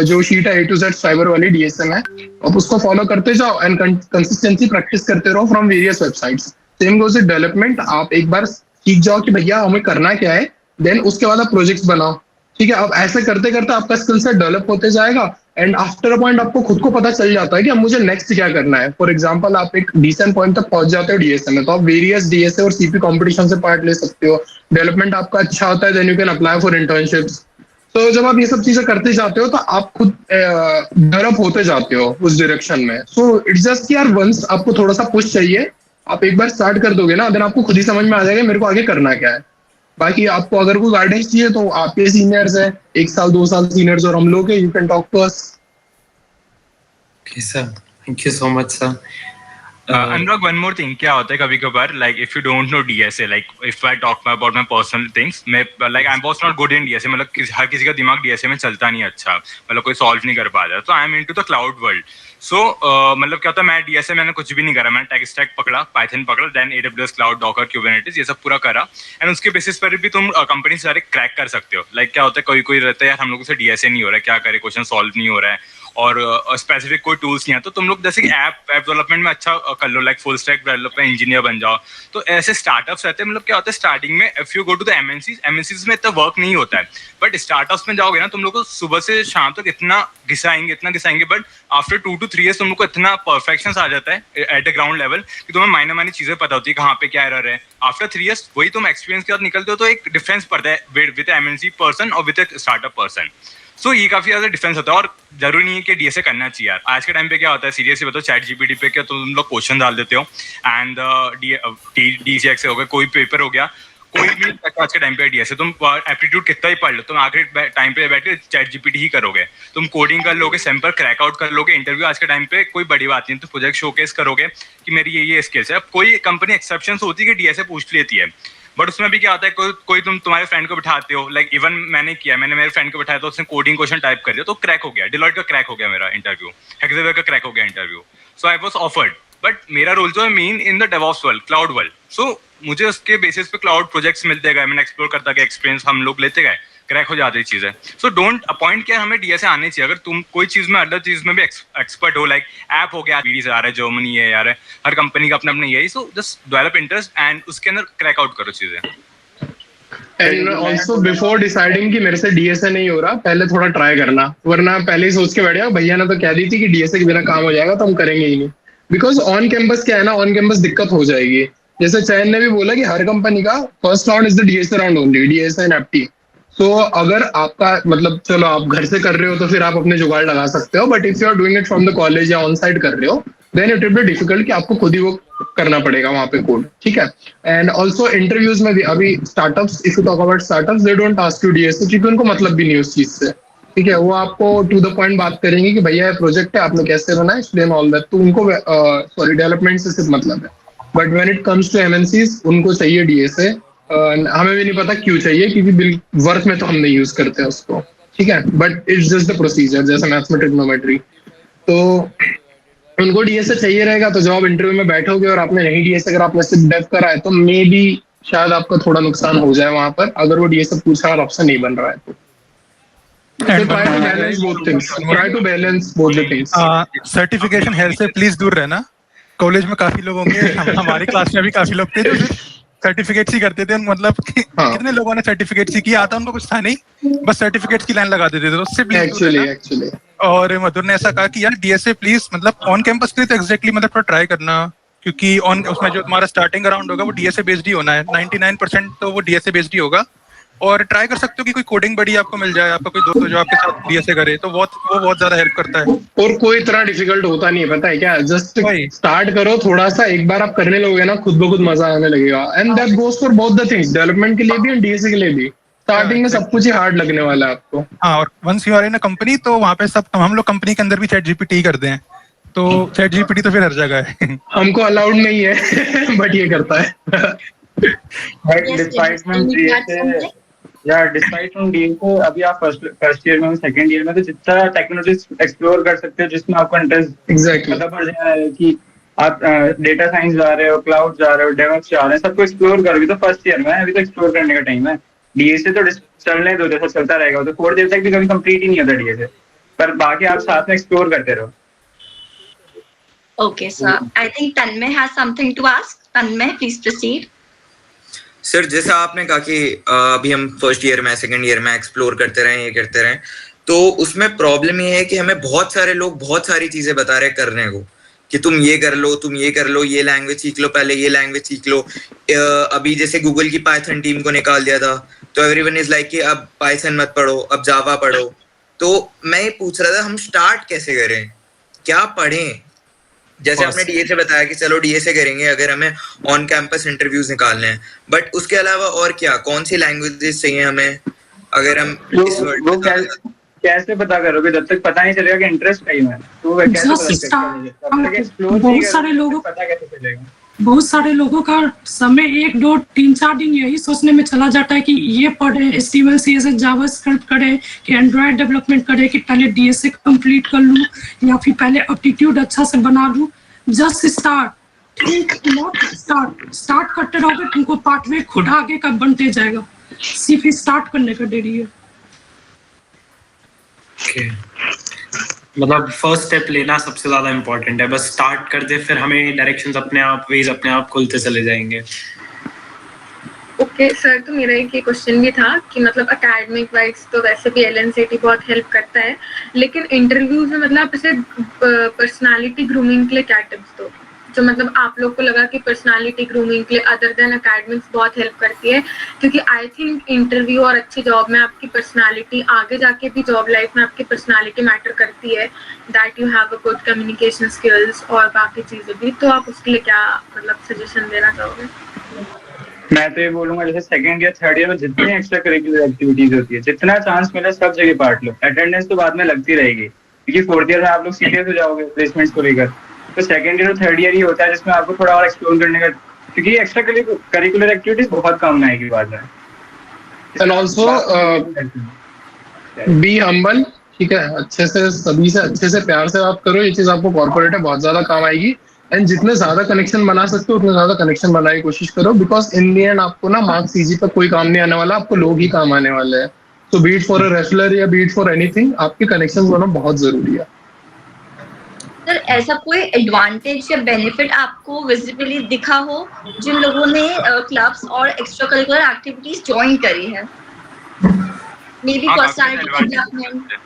P: जो शीट है A to Z स्ट्राइवर वाली डीएसए में, आप उसको फॉलो करते जाओ एंड कंसिस्टेंसी प्रैक्टिस करते रहो from various websites. Same goes with development. आप एक बार सीख जाओ कि भैया हमें करना क्या है, देन उसके बाद आप प्रोजेक्ट्स बनाओ, ठीक है। अब ऐसे करते करते आपका स्किल सेट डेवलप होते जाएगा एंड आफ्टर अ पॉइंट आपको खुद को पता चल जाता है कि अब मुझे नेक्स्ट क्या करना है। फॉर एग्जांपल आप एक डिसेंट पॉइंट तक पहुंच जाते हो डीएसए में, तो आप वेरियस डीएसए और सीपी कंपटीशन से पार्ट ले सकते हो। डेवलपमेंट आपका अच्छा होता है, then you can apply for internships. तो जब आप ये सब चीजें करते जाते हो तो आप खुद डेवलप होते जाते हो उस डायरेक्शन में। सो इट्स जस्ट कि यार वंस आपको थोड़ा सा पुश चाहिए, आप एक बार स्टार्ट कर दोगे ना, देन आपको खुद ही समझ में आ जाएगा मेरे को आगे करना क्या है। बाकी आपको अगर कोई गाइडेंस चाहिए तो आपके सीनियर्स है, 1 साल 2 साल सीनियर्स और हम लोग हैं, you can talk to us.
G: Okay sir, thank you so much sir.
J: Anurag, one more thing, क्या होता है कभी कभार, like if you don't know DSA, like if I talk about my personal things, मैं like I was not good in DSA, मतलब हर किसी का दिमाग DSA में चलता नहीं अच्छा, मतलब कोई सॉल्व नहीं कर पाता, तो I am into the cloud world. So मतलब क्या होता है, मैं DSA मैंने कुछ भी नहीं करा, मैंने टेक स्टैक पकड़ा, पाइथन पकड़ा, then AWS cloud, Docker, Kubernetes, ये सब पूरा करा, एंड उसके बेसिस पर भी तुम कंपनी से डायरेक्ट क्रैक कर सकते हो। लाइक क्या होता है, कोई कोई रहता है यार हम लोगों से DSA नहीं हो रहा है, क्या करे, क्वेश्चन सॉल्व नहीं हो रहा है, और स्पेसिफिक कोई टूल्स नहीं है, तो तुम लोग जैसे कि ऐप डेवलपमेंट में अच्छा कर लो, like full stack development engineer बन जाओ। तो ऐसे स्टार्टअप्स रहते हैं, मतलब क्या होता है स्टार्टिंग में if you go to the MNCs में इतना वर्क नहीं होता है, बट स्टार्टअप्स में जाओगे ना तुम लोग को सुबह से शाम तक इतना घिसाएंगे, बट आफ्टर 2 to 3 years तुम लोग को इतना परफेक्शन आ जाता है एट द ग्राउंड लेवल कि तुम्हें माइनर चीजें पता होती है कहाँ पे क्या एरर है। आफ्टर 3 years वही तुम एक्सपीरियंस के साथ निकलते हो, तो एक डिफरेंस पड़ता है विद एमएनसी पर्सन और विद स्टार्टअप पर्सन। सो ये काफी ज्यादा डिफरेंस होता है, और जरूरी नहीं है कि डीएसए करना चाहिए यार। आज के टाइम पे क्या होता है, सीरियसली बताओ, चैट जीपीटी पे क्या तुम लोग क्वेश्चन डाल देते हो एंड डीसीएक्स हो गया, कोई पेपर हो गया, कोई भी आज के टाइम पे डीएसए तुम एप्टीट्यूड कितना ही पढ़ लो, तुम आखिरी टाइम पे बैठ के चैट जीपीटी ही करोगे, तुम कोडिंग कर लोगे, सैंपल क्रैक आउट कर लोगे, इंटरव्यू आज के टाइम पे कोई बड़ी बात नहीं, तो प्रोजेक्ट शोकेस करोगे कि मेरी ये स्किल्स है। अब कोई कंपनी एक्सेप्शन होती है कि डीएसए पूछ लेती है, बट उसमें भी क्या होता है, कोई तुम्हारे फ्रेंड को बिठाते हो, लाइक इवन मैंने मेरे फ्रेंड को बिठाया तो उसने कोडिंग क्वेश्चन टाइप कर दिया तो क्रैक हो गया, डिलॉयट का क्रैक हो गया मेरा इंटरव्यू, हेक्सेवेयर का क्रैक हो गया interview. So I was offered, but मेरा रोल जो है main in the DevOps world, cloud world. So मुझे उसके बेसिस पे क्लाउड प्रोजेक्ट्स मिलते गए, मैंने एक्सप्लोर करता गया, एक्सपीरियंस हम लोग लेते गए, क्रैक हो जाती चीजें। सो डोंट अपॉइंट किया, हमें डीएसए आने चाहिए। अगर तुम कोई चीज में अदर चीज में भी एक्सपर्ट हो, लाइक ऐप हो गया, बीडी से आ रहा है, जर्मनी है यार, हर कंपनी का अपना अपना यही, so just develop interest and उसके अंदर क्रैक आउट करो चीजें।
P: एंड ऑल्सो बिफोर डिसाइडिंग कि मेरे से डीएसए नहीं हो रहा, पहले थोड़ा ट्राई करना, वरना पहले ही सोच के बैठ जाओ भैया ने तो कह दी थी कि डीएसए के बिना काम हो जाएगा तो हम करेंगे ही नहीं। बिकॉज ऑन कैंपस क्या है ना, ऑन कैंपस दिक्कत हो जाएगी। जैसे चयन ने भी बोला कि हर कंपनी का first round is the DSA round only, DSA and FT. तो अगर आपका मतलब चलो आप घर से कर रहे हो तो फिर आप अपने जुगाड़ लगा सकते हो, but if you are doing it from the college या ऑन साइड कर रहे हो then it will be difficult कि आपको खुद ही वो करना पड़ेगा वहां पे कोड, ठीक है। एंड ऑल्सो इंटरव्यूज में भी अभी startups, if you talk about startups, they don't ask you DSA क्योंकि उनको मतलब भी नहीं उस चीज से, ठीक है। वो आपको टू द पॉइंट बात करेंगे कि भैया ये प्रोजेक्ट है, आपने कैसे बनाया, एक्सप्लेन ऑल दैट, तो उनको सॉरी डेवलपमेंट से सिर्फ मतलब है। But when it comes to MNCs उनको चाहिए डीएसए, हमें भी नहीं पता क्यों चाहिए क्योंकि वर्क में तो हम नहीं यूज करते उसको, ठीक है, but it's just the procedure, जैसे मैथ्स में ट्रिग्नोमेट्री। तो उनको डीएसए चाहिए रहेगा, तो जब आप इंटरव्यू में बैठोगे और आपने नहीं डीएसए, अगर आपने सिर्फ डेव करा है तो मे बी शायद आपका थोड़ा नुकसान हो जाए वहां पर, अगर वो डीएसए पूछ रहा है और ऑप्शन नहीं बन रहा है तो। So try to balance both things. Try to balance both the things.
A: Certification health से प्लीज दूर रहना। कॉलेज में काफी लोग होंगे, हमारी क्लास में भी काफी लोग थे जो सर्टिफिकेट्स ही करते थे, मतलब कितने लोगों ने सर्टिफिकेट्स ही किया, आता उनको कुछ था नहीं, बस सर्टिफिकेट्स की लाइन लगा देते थे, तो उससे
P: एक्चुअली
A: और मधुर ने ऐसा कहा कि यार डीएसए प्लीज, मतलब ऑन कैंपस के लिए तो एग्जैक्टली मतलब थोड़ा ट्राई करना, क्योंकि ऑन उसमें जो तुम्हारा स्टार्टिंग अराउंड होगा वो डीएसए बेस्ड ही होना है, 99% तो वो डीएसए बेस्ड ही होगा। और ट्राई कर सकते हो कि कोई कोडिंग बड़ी आपको मिल जाए, आपका कोई दोस्त जो आपके साथ डीएसए करे, तो वो बहुत ज्यादा हेल्प करता है।
P: और कोई इतना डिफिकल्ट होता नहीं है, पता है क्या, जस्ट स्टार्ट करो थोड़ा सा, एक बार आप करने लगोगे ना खुद ब खुद मजा आने लगेगा। And that goes for both the things, development के लिए भी एंड डीएसए के लिए भी। स्टार्टिंग में सब कुछ ही हार्ड लगने वाला है आपको।
A: हाँ, और once you are in a company तो वहाँ पे सब, हम लोग कंपनी के अंदर भी चैट जीपीटी ही करते हैं, तो चैट जीपीटी तो फिर हर जगह है।
P: हमको अलाउड नहीं है बट ये करता है।
I: डिस्पाइट फ्रॉम डीएसए अभी आप फर्स्ट ईयर में, सेकंड ईयर में, तो जितना टेक्नोलॉजी एक्सप्लोर कर सकते हो जिसमें आपको इंटरेस्ट
P: एग्जैक्टली
I: पता पड़ जाए कि आप डेटा साइंस जा रहे हो, क्लाउड जा रहे हो, डेवऑप्स जा रहे हैं, सबको एक्सप्लोर करोगे तो फर्स्ट ईयर में, अभी तो एक्सप्लोर करने का टाइम है। डीएसए तो चलने दो, जैसा चलता रहेगा, तो 4th ईयर तक भी कभी कंप्लीट ही नहीं होता डीएसए, पर बाकी आप साथ में एक्सप्लोर करते रहो।
B: Okay, sir. I think Tanmay has something to ask. Tanmay, please proceed.
O: Sir जैसा आपने कहा कि अभी हम फर्स्ट ईयर में, सेकंड ईयर में एक्सप्लोर करते रहें, ये करते रहें, तो उसमें प्रॉब्लम ये है कि हमें बहुत सारे लोग बहुत सारी चीजें बता रहे करने को कि तुम ये कर लो, तुम ये कर लो, ये लैंग्वेज सीख लो, पहले ये लैंग्वेज सीख लो। अभी जैसे गूगल की पाइथन टीम को निकाल दिया था, तो एवरीवन इज लाइक कि अब पाइथन मत पढ़ो, अब जावा पढ़ो। तो मैं ये पूछ रहा था हम स्टार्ट कैसे करें, क्या पढ़ें? जैसे आपने डीएसए बताया कि चलो डीएसए करेंगे अगर हमें ऑन कैंपस इंटरव्यूज निकालने हैं, बट उसके अलावा और क्या, कौन सी लैंग्वेजेस चाहिए हमें अगर हम इस वर्ल्ड
I: कैसे पता करोगे जब तक पता नहीं चलेगा कि इंटरेस्ट कहीं है, तो कैसे पता चलेगा?
N: बहुत सारे लोगों
I: पता कैसे चलेगा?
N: बहुत सारे लोगों का समय 1, 2, 3, 4 दिन यही सोचने में चला जाता है कि ये पढ़े, HTML, CSS, जावास्क्रिप्ट करे, कि एंड्रॉयड डेवलपमेंट करे, कि पहले डीएसए कंप्लीट कर लूं, या फिर पहले एप्टीट्यूड अच्छा से बना लूं। जस्ट स्टार्ट करते रहोगे तुमको पाथवे खुद आगे का बनते जाएगा, सिर्फ स्टार्ट करने का देरी है।
G: मतलब फर्स्ट स्टेप लेना सबसे ज्यादा इम्पोर्टेंट है। बस स्टार्ट कर दे, फिर हमें डायरेक्शंस अपने आप, वेज अपने आप खुलते चले जाएंगे।
H: ओके सर, तो मेरा एक ये क्वेश्चन भी था कि मतलब एकेडमिक वाइज तो वैसे भी एलएनसीटी बहुत हेल्प करता है, लेकिन इंटरव्यूज में मतलब जैसे पर्सनालिटी ग्रूमिंग के लिए क्या टिप्स दो, जो मतलब आप लोग को लगा कि पर्सनालिटी ग्रूमिंग के लिए अदर देन एकेडमिक्स बहुत हेल्प करती है? क्योंकि आई थिंक इंटरव्यू और अच्छी जॉब में आपकी पर्सनालिटी, आगे जाके भी जॉब लाइफ में आपकी पर्सनालिटी मैटर करती है, that you have a good communication skills और बाकी चीजें भी। तो आप उसके लिए क्या मतलब सजेशन देना चाहोगे?
I: मैं तो ये बोलूंगा जैसे सेकंड या थर्ड ईयर में जितनी एक्स्ट्रा करिकुलर एक्टिविटीज होती है, जितना चांस मिले सब जगह पार्ट लो। अटेंडेंस तो बाद में लगती रहेगी, क्योंकि फोर्थ ईयर में आप लोग सीरियस हो जाओगे प्लेसमेंट्स को लेकर। तो सेकंड ईयर और थर्ड ईयर ही होता है जिसमें आपको थोड़ा और एक्सप्लोर करने का, क्योंकि एक्स्ट्रा करिकुलर एक्टिविटीज बहुत काम आएगी बाद में।
P: एंड आल्सो बी हम्बल, ठीक है, अच्छे से सभी से अच्छे से प्यार से बात करो, ये चीज आपको कॉर्पोरेट में बहुत ज्यादा काम आएगी। एंड जितने ज्यादा कनेक्शन बना सकते हो उतने ज्यादा कनेक्शन बनाने की कोशिश करो, बिकॉज इन दी एंड आपको ना मार्क्स सीजी पर कोई काम नहीं आने वाला, आपको लोग ही काम आने वाले हैं। तो बीट फॉर अ रेसलर या बीट फॉर एनीथिंग, आपके कनेक्शन होना बहुत जरूरी है।
B: सर ऐसा कोई एडवांटेज या बेनिफिट आपको विजिबली दिखा हो जिन लोगों ने क्लब्स और एक्स्ट्रा करिकुलर एक्टिविटीज ज्वाइन करी है? May be personality development.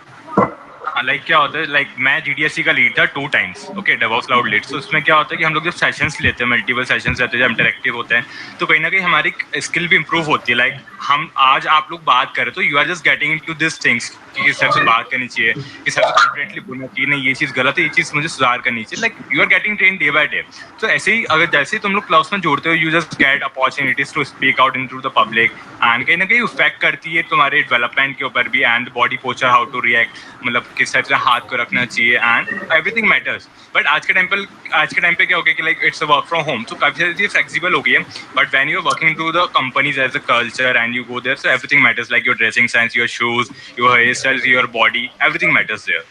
J: Like क्या होता है, लाइक मैं GDSC का लीड था 2 times, okay, DevOps cloud lead. तो उसमें क्या होता है कि हम लोग जब सेशंस लेते हैं, मल्टीपल सेशंस रहते हैं, जब इंटरेक्टिव होते हैं, तो कहीं ना कहीं हमारी स्किल भी इंप्रूव होती है। लाइक हम आज आप लोग बात करें तो you are just getting into this things कि किस तरह से बात करनी चाहिए, किस तरह से कॉन्फिडेंटली बोलना चाहिए, नहीं ये चीज़ गलत है, ये चीज़ मुझे सुधार करनी चाहिए। Like you are getting train day by day. तो ऐसे ही अगर जैसे ही तुम लोग क्लास में जोड़ते हो, you just get opportunities to speak out into the public, and कहीं ना कहीं इफेक्ट करती है तुम्हारे डेवलपमेंट के ऊपर भी, and body posture, how to react, मतलब किस तरह से हाथ को रखना चाहिए, एंड एवरीथिंग मैटर्स। बट आज के टाइम पे क्या हो गया कि like it's a work from home, तो काफी सारी चीजें फ्लेक्सिबल हो गई है। But when you are working to the companies as a culture and you go there, so everything matters, like your dressing sense, your shoes, your hair style, your body, everything matters there.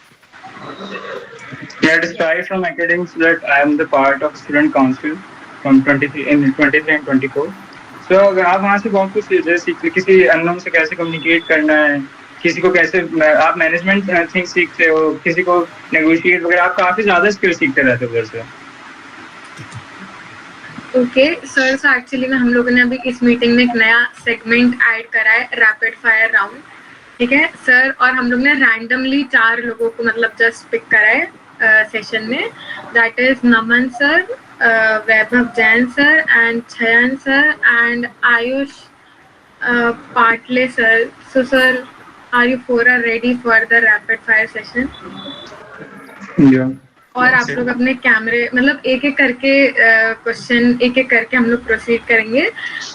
I: Yeah, despite from academics that I am the part of student council from 23 and 24. So अगर आप वहाँ से बहुत कुछ सीखते, किसी unknown से कैसे कम्युनिकेट करना है, किसी को कैसे आप मैनेजमेंट थिंग्स सीखते हो, किसी को नेगोशिएट वगैरह, आप काफी ज्यादा स्किल सीखते रहते हो उधर से।
H: ओके सर, सो एक्चुअली में हम लोगों ने अभी इस मीटिंग में एक नया सेगमेंट ऐड करा है, रैपिड फायर राउंड, ठीक है सर। और हम लोग ने रैंडमली 4 लोगों को मतलब जस्ट पिक करा है सेशन में, that is Naman sir, Vaibhav Jain sir, and Chayan sir, and Ayush Patle sir. So sir, are you 4 are ready for the rapid fire session? और आप लोग अपने कैमरे मतलब एक एक करके क्वेश्चन एक एक करके हम लोग प्रोसीड करेंगे,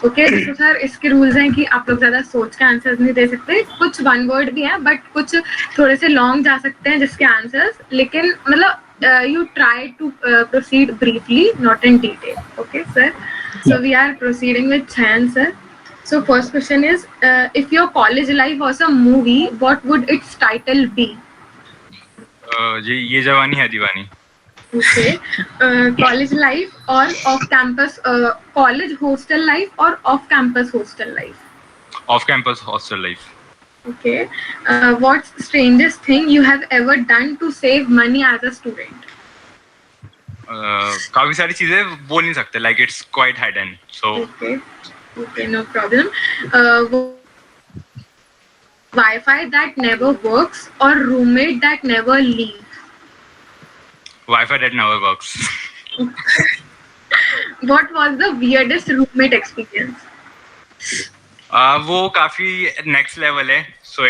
H: ओके। तो सर इसके रूल्स हैं कि आप लोग ज़्यादा सोच के आंसर्स नहीं दे सकते, कुछ 1 वर्ड भी हैं बट कुछ थोड़े से लॉन्ग जा सकते हैं जिसके आंसर्स, लेकिन मतलब you try to proceed briefly, not in detail, okay sir. So we are proceeding with Chayan sir. So first question is, if your college life was a movie, what would its title be?
J: Yeh Jawaani Hai Deewani.
H: Okay, college life or off campus, college hostel life or off campus hostel life?
J: Off campus hostel life.
H: Okay, what's strangest thing you have ever done to save money as a student?
J: काफी सारी चीजें बोल नहीं सकते, like it's quite hidden, so
H: okay no problem. Wi-Fi that never works or roommate that never leaves?
J: Wi-Fi that never works.
H: What was the weirdest roommate experience?
J: वो काफी next level है, so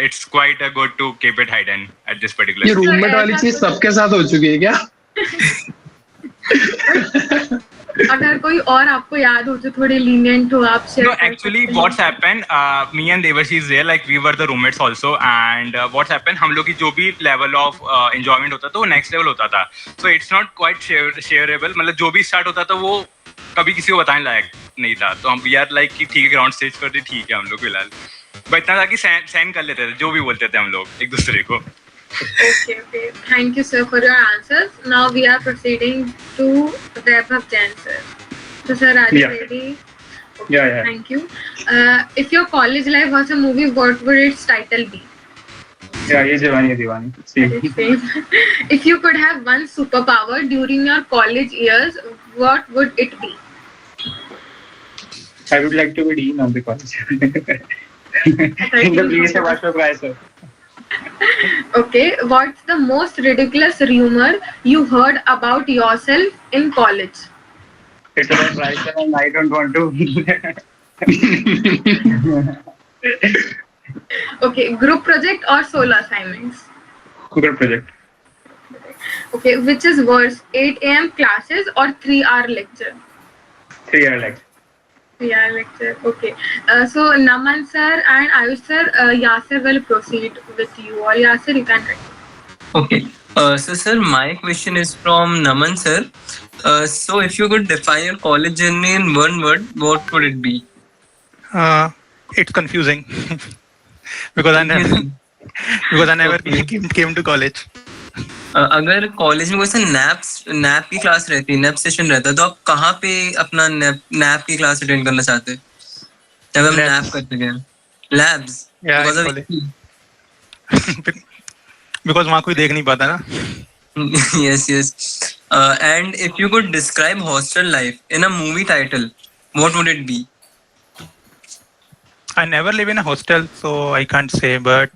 J: it's quite good to keep it hidden at this particular.
P: ये roommate वाली चीज सबके साथ हो चुकी है क्या?
H: अगर कोई और आपको याद हो तो थोड़ी lenient हो, आप शेयर कर सकते हैं।
J: Actually, what's happened? Me and Devashi is there, like we were the roommates also, and what's happened? हम लोग की जो भी level of enjoyment होता था वो next level होता था, so it's not quite shareable. मतलब जो भी start होता था वो कभी किसी को बताने लायक नहीं था, तो हम यार like कि ठीक है ग्राउंड स्टेज पर ठीक है हम लोग फिलहाल, बट इतना था कि सहन कर लेते थे जो भी बोलते थे हम लोग एक दूसरे को।
H: Okay. Thank you, sir, for your answers. Now we are proceeding to Vaibhav Jain, sir. So, sir, are you ready? Okay,
I: Yeah.
H: Thank you. If your college life was a movie, what would its title be?
I: Yeah, ये जवानी है दीवानी. Same.
H: If you could have one superpower during your college years, what would it be?
I: I would like to be dean of the college. In the place of Ashok Rai sir.
H: Okay, what's the most ridiculous rumor you heard about yourself in college?
I: It's about Rai sir and I don't want to.
H: Okay, group project or solo assignments?
I: Group project.
H: Okay, which is worse, 8 a.m. classes or 3-hour lecture?
I: 3-hour lecture.
H: 3-hour lecture, okay. So Naman sir and Ayush sir, Yasir will proceed with you. Or Yasir, you can write.
R: Okay. So sir, my question is from Naman sir. So if you could define your college journey in one word, what would it be?
A: It's confusing because I never came to college.
R: अगर college में कोई सा nap की class रहती है, nap session रहता है, तो आप कहाँ पे अपना नैप की क्लास अटेंड करना चाहते हैं जब हम नैप करते हैं? लैब्स,
A: बिकॉज़ वहाँ कोई देख नहीं पाता ना.
R: Yes. And if you could describe hostel life in a movie title, what would it be?
A: I never live in a hostel, so I can't say. But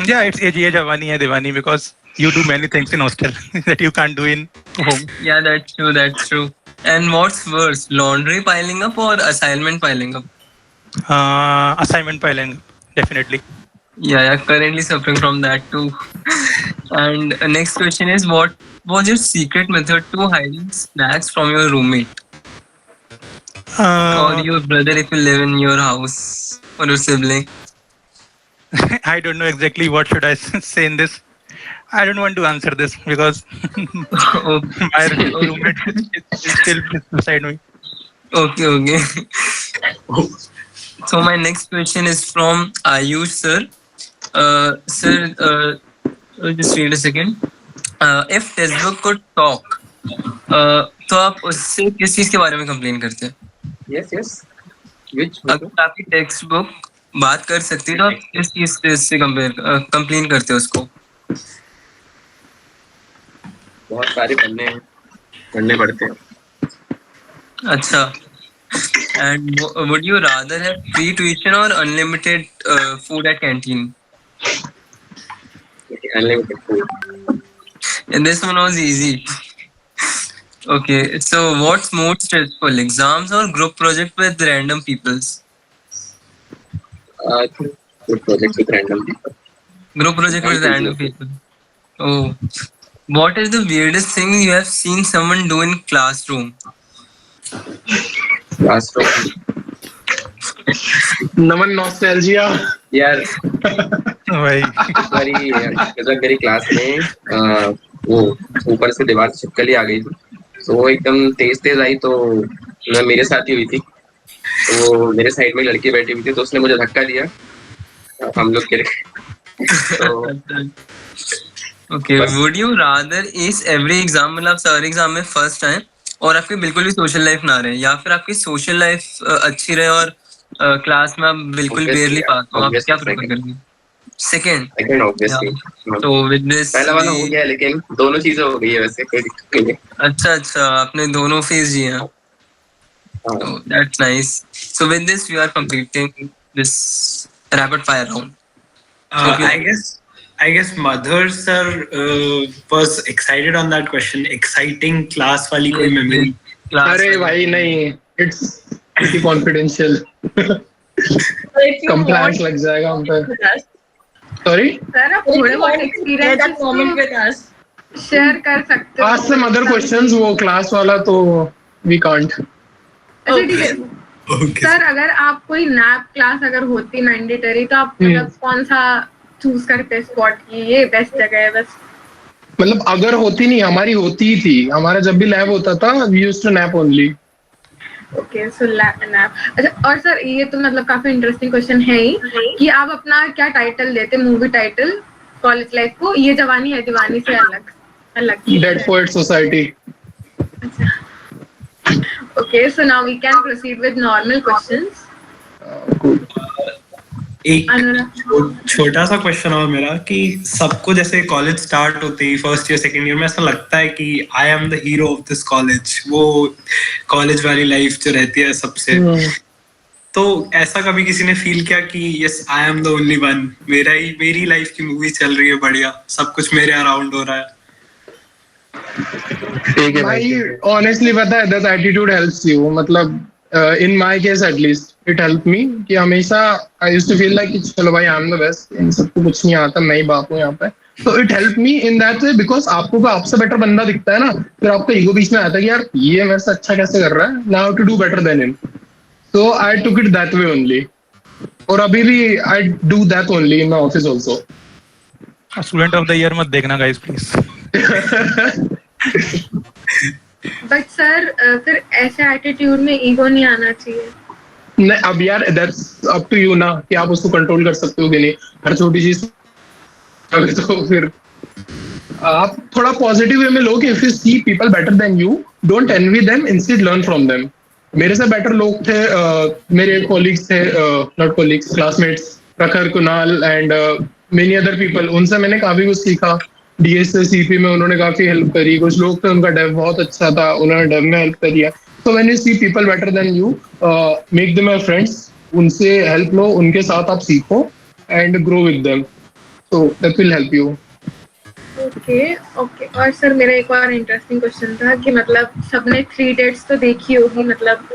A: yeah, it's Ye Jawani Hai Diwani because you do many things in hostel that you can't do in home.
R: Yeah, that's true. And what's worse, laundry piling up or assignment piling up?
A: Assignment piling up, definitely.
R: Yeah, currently suffering from that too. And next question is, what was your secret method to hiding snacks from your roommate? Or your brother if you live in your house, or your sibling?
A: I don't know exactly what should I say in this. I don't want to answer this because my roommate is still beside me.
R: Okay. So my next question is from Ayush sir. Sir, just wait a second. If textbook could talk, तो आप उससे किस चीज के बारे में complain करते हैं?
F: Yes. Which?
R: अगर आपकी टेक्स्ट बुक बात कर सकती है तो आप किस चीज से कंप्लेन करते हैं उसको?
F: बहुत सारे पढ़ने पड़ते हैं.
R: अच्छा. And would you rather have free tuition or unlimited food at canteen?
F: Unlimited food.
R: And this one was easy. Okay, so what's more stressful, exams or group project with random peoples?
F: I think group project with random people.
R: Group project with random people. Oh, what is the weirdest thing you have seen someone do in classroom?
P: Naman nostalgia.
F: यार मेरी class में वो ऊपर से दीवार छिपकली आ गई थी, तो वो एकदम तेज आई, तो मेरे साथ ही हुई थी. तो मेरे साइड में लड़की बैठी हुई थी, तो उसने मुझे धक्का दिया, हम लोग गिर गए.
R: Okay, would you rather ace every exam, मतलब सारे एग्जाम में फर्स्ट आए और आपकी बिल्कुल भी सोशल लाइफ ना रहे, या फिर आपकी सोशल लाइफ अच्छी रहे और क्लास में आप बिल्कुल बेयरली पास हो? आप क्या प्रेफर करेंगे? Second
F: obviously.
R: तो विद दिस
F: पहला वाला हो गया, लेकिन दोनों चीजें हो गई है, वैसे कोई दिक्कत नहीं है.
R: अच्छा, आपने दोनों फेज जिए हैं. That's nice. So with this we are completing this rapid fire round.
G: I guess Madhur sir was excited on that question. Exciting class वाली कोई memory?
P: अरे भाई नहीं, it's pretty confidential. Compliance लग जाएगा हम पे. Sorry?
H: सर आप थोड़े बहुत experience comment with us share कर सकते हो.
P: आज से मदर क्वेश्चंस, वो क्लास वाला तो we can't.
H: अच्छा ठीक है सर, अगर आप कोई नैप क्लास अगर होती मैंडेटरी, तो आप मतलब कौन सा चूज करते स्पॉट की ये बेस्ट जगह है? बस
P: मतलब अगर होती नहीं, हमारी होती ही थी. हमारा जब भी लैब होता था we used to nap only.
H: Okay, so nap. अच्छा, और सर ये तो मतलब काफी इंटरेस्टिंग क्वेश्चन है ही कि आप अपना क्या टाइटल देते, मूवी टाइटल कॉलेज लाइफ को? ये जवानी है दीवानी से अलग
P: Dead Poet Society.
H: Okay, so now we can proceed with normal questions.
G: एक छोटा सा क्वेश्चन और मेरा कि सबको जैसे कॉलेज स्टार्ट होते ही फर्स्ट ईयर सेकंड ईयर में ऐसा लगता है कि आई am the hero of this college, वो कॉलेज वाली लाइफ जो रहती है सबसे, तो ऐसा कभी किसी ने फील किया कि yes I am the only one, मेरी लाइफ की मूवी चल रही है बढ़िया, सब कुछ मेरे अराउंड हो रहा है?
P: ठीक है भाई, ऑनेस्टली पता है दैट एटीट्यूड हेल्प्स यू, मतलब in my case at least it help me कि हमेशा I used to feel like कि चलो भाई आई एम द बेस्ट, इन सबको कुछ नहीं आता, मैं ही बाप हूं यहाँ पे, तो it help me in that way because आपको कोई आपसे बेटर बंदा दिखता है ना, फिर आपका ईगो बीच में आता है कि यार ये मेरे से अच्छा कैसे कर रहा है, now to do better than him, so I took it that way only, और अभी भी I do that only in my office also.
A: Student of the year मत देखना गाइस प्लीज।
H: बट सर फिर ऐसे एटीट्यूड में ईगो नहीं आना चाहिए।
P: नहीं अब यार दैट्स अप टू यू ना कि आप उसको कंट्रोल कर सकते हो कि नहीं, हर छोटी चीज तो फिर आप थोड़ा पॉजिटिव वे में लो कि if you see people better than you don't envy them, instead learn from them. मेरे से बेटर लोग थे, मेरे कॉलीग्स थे, नॉट कॉलीग्स, क्लासमेट्स, प्रखर, Kunal and many other people, उनसे मैंने काफी कुछ सीखा। डीएस से सीपी में उन्होंने काफी हेल्प करी, कुछ लोग थे उनका डेव बहुत अच्छा था, उन्होंने डेव में हेल्प करी है। So when you see people better than you, make them your friends, उनसे हेल्प लो, उनके साथ आप सीखो and grow with them, so that will help you.
H: Okay. और सर मेरा एक और इंटरेस्टिंग क्वेश्चन था कि मतलब सबने 3 इडियट्स तो देखी होगी, मतलब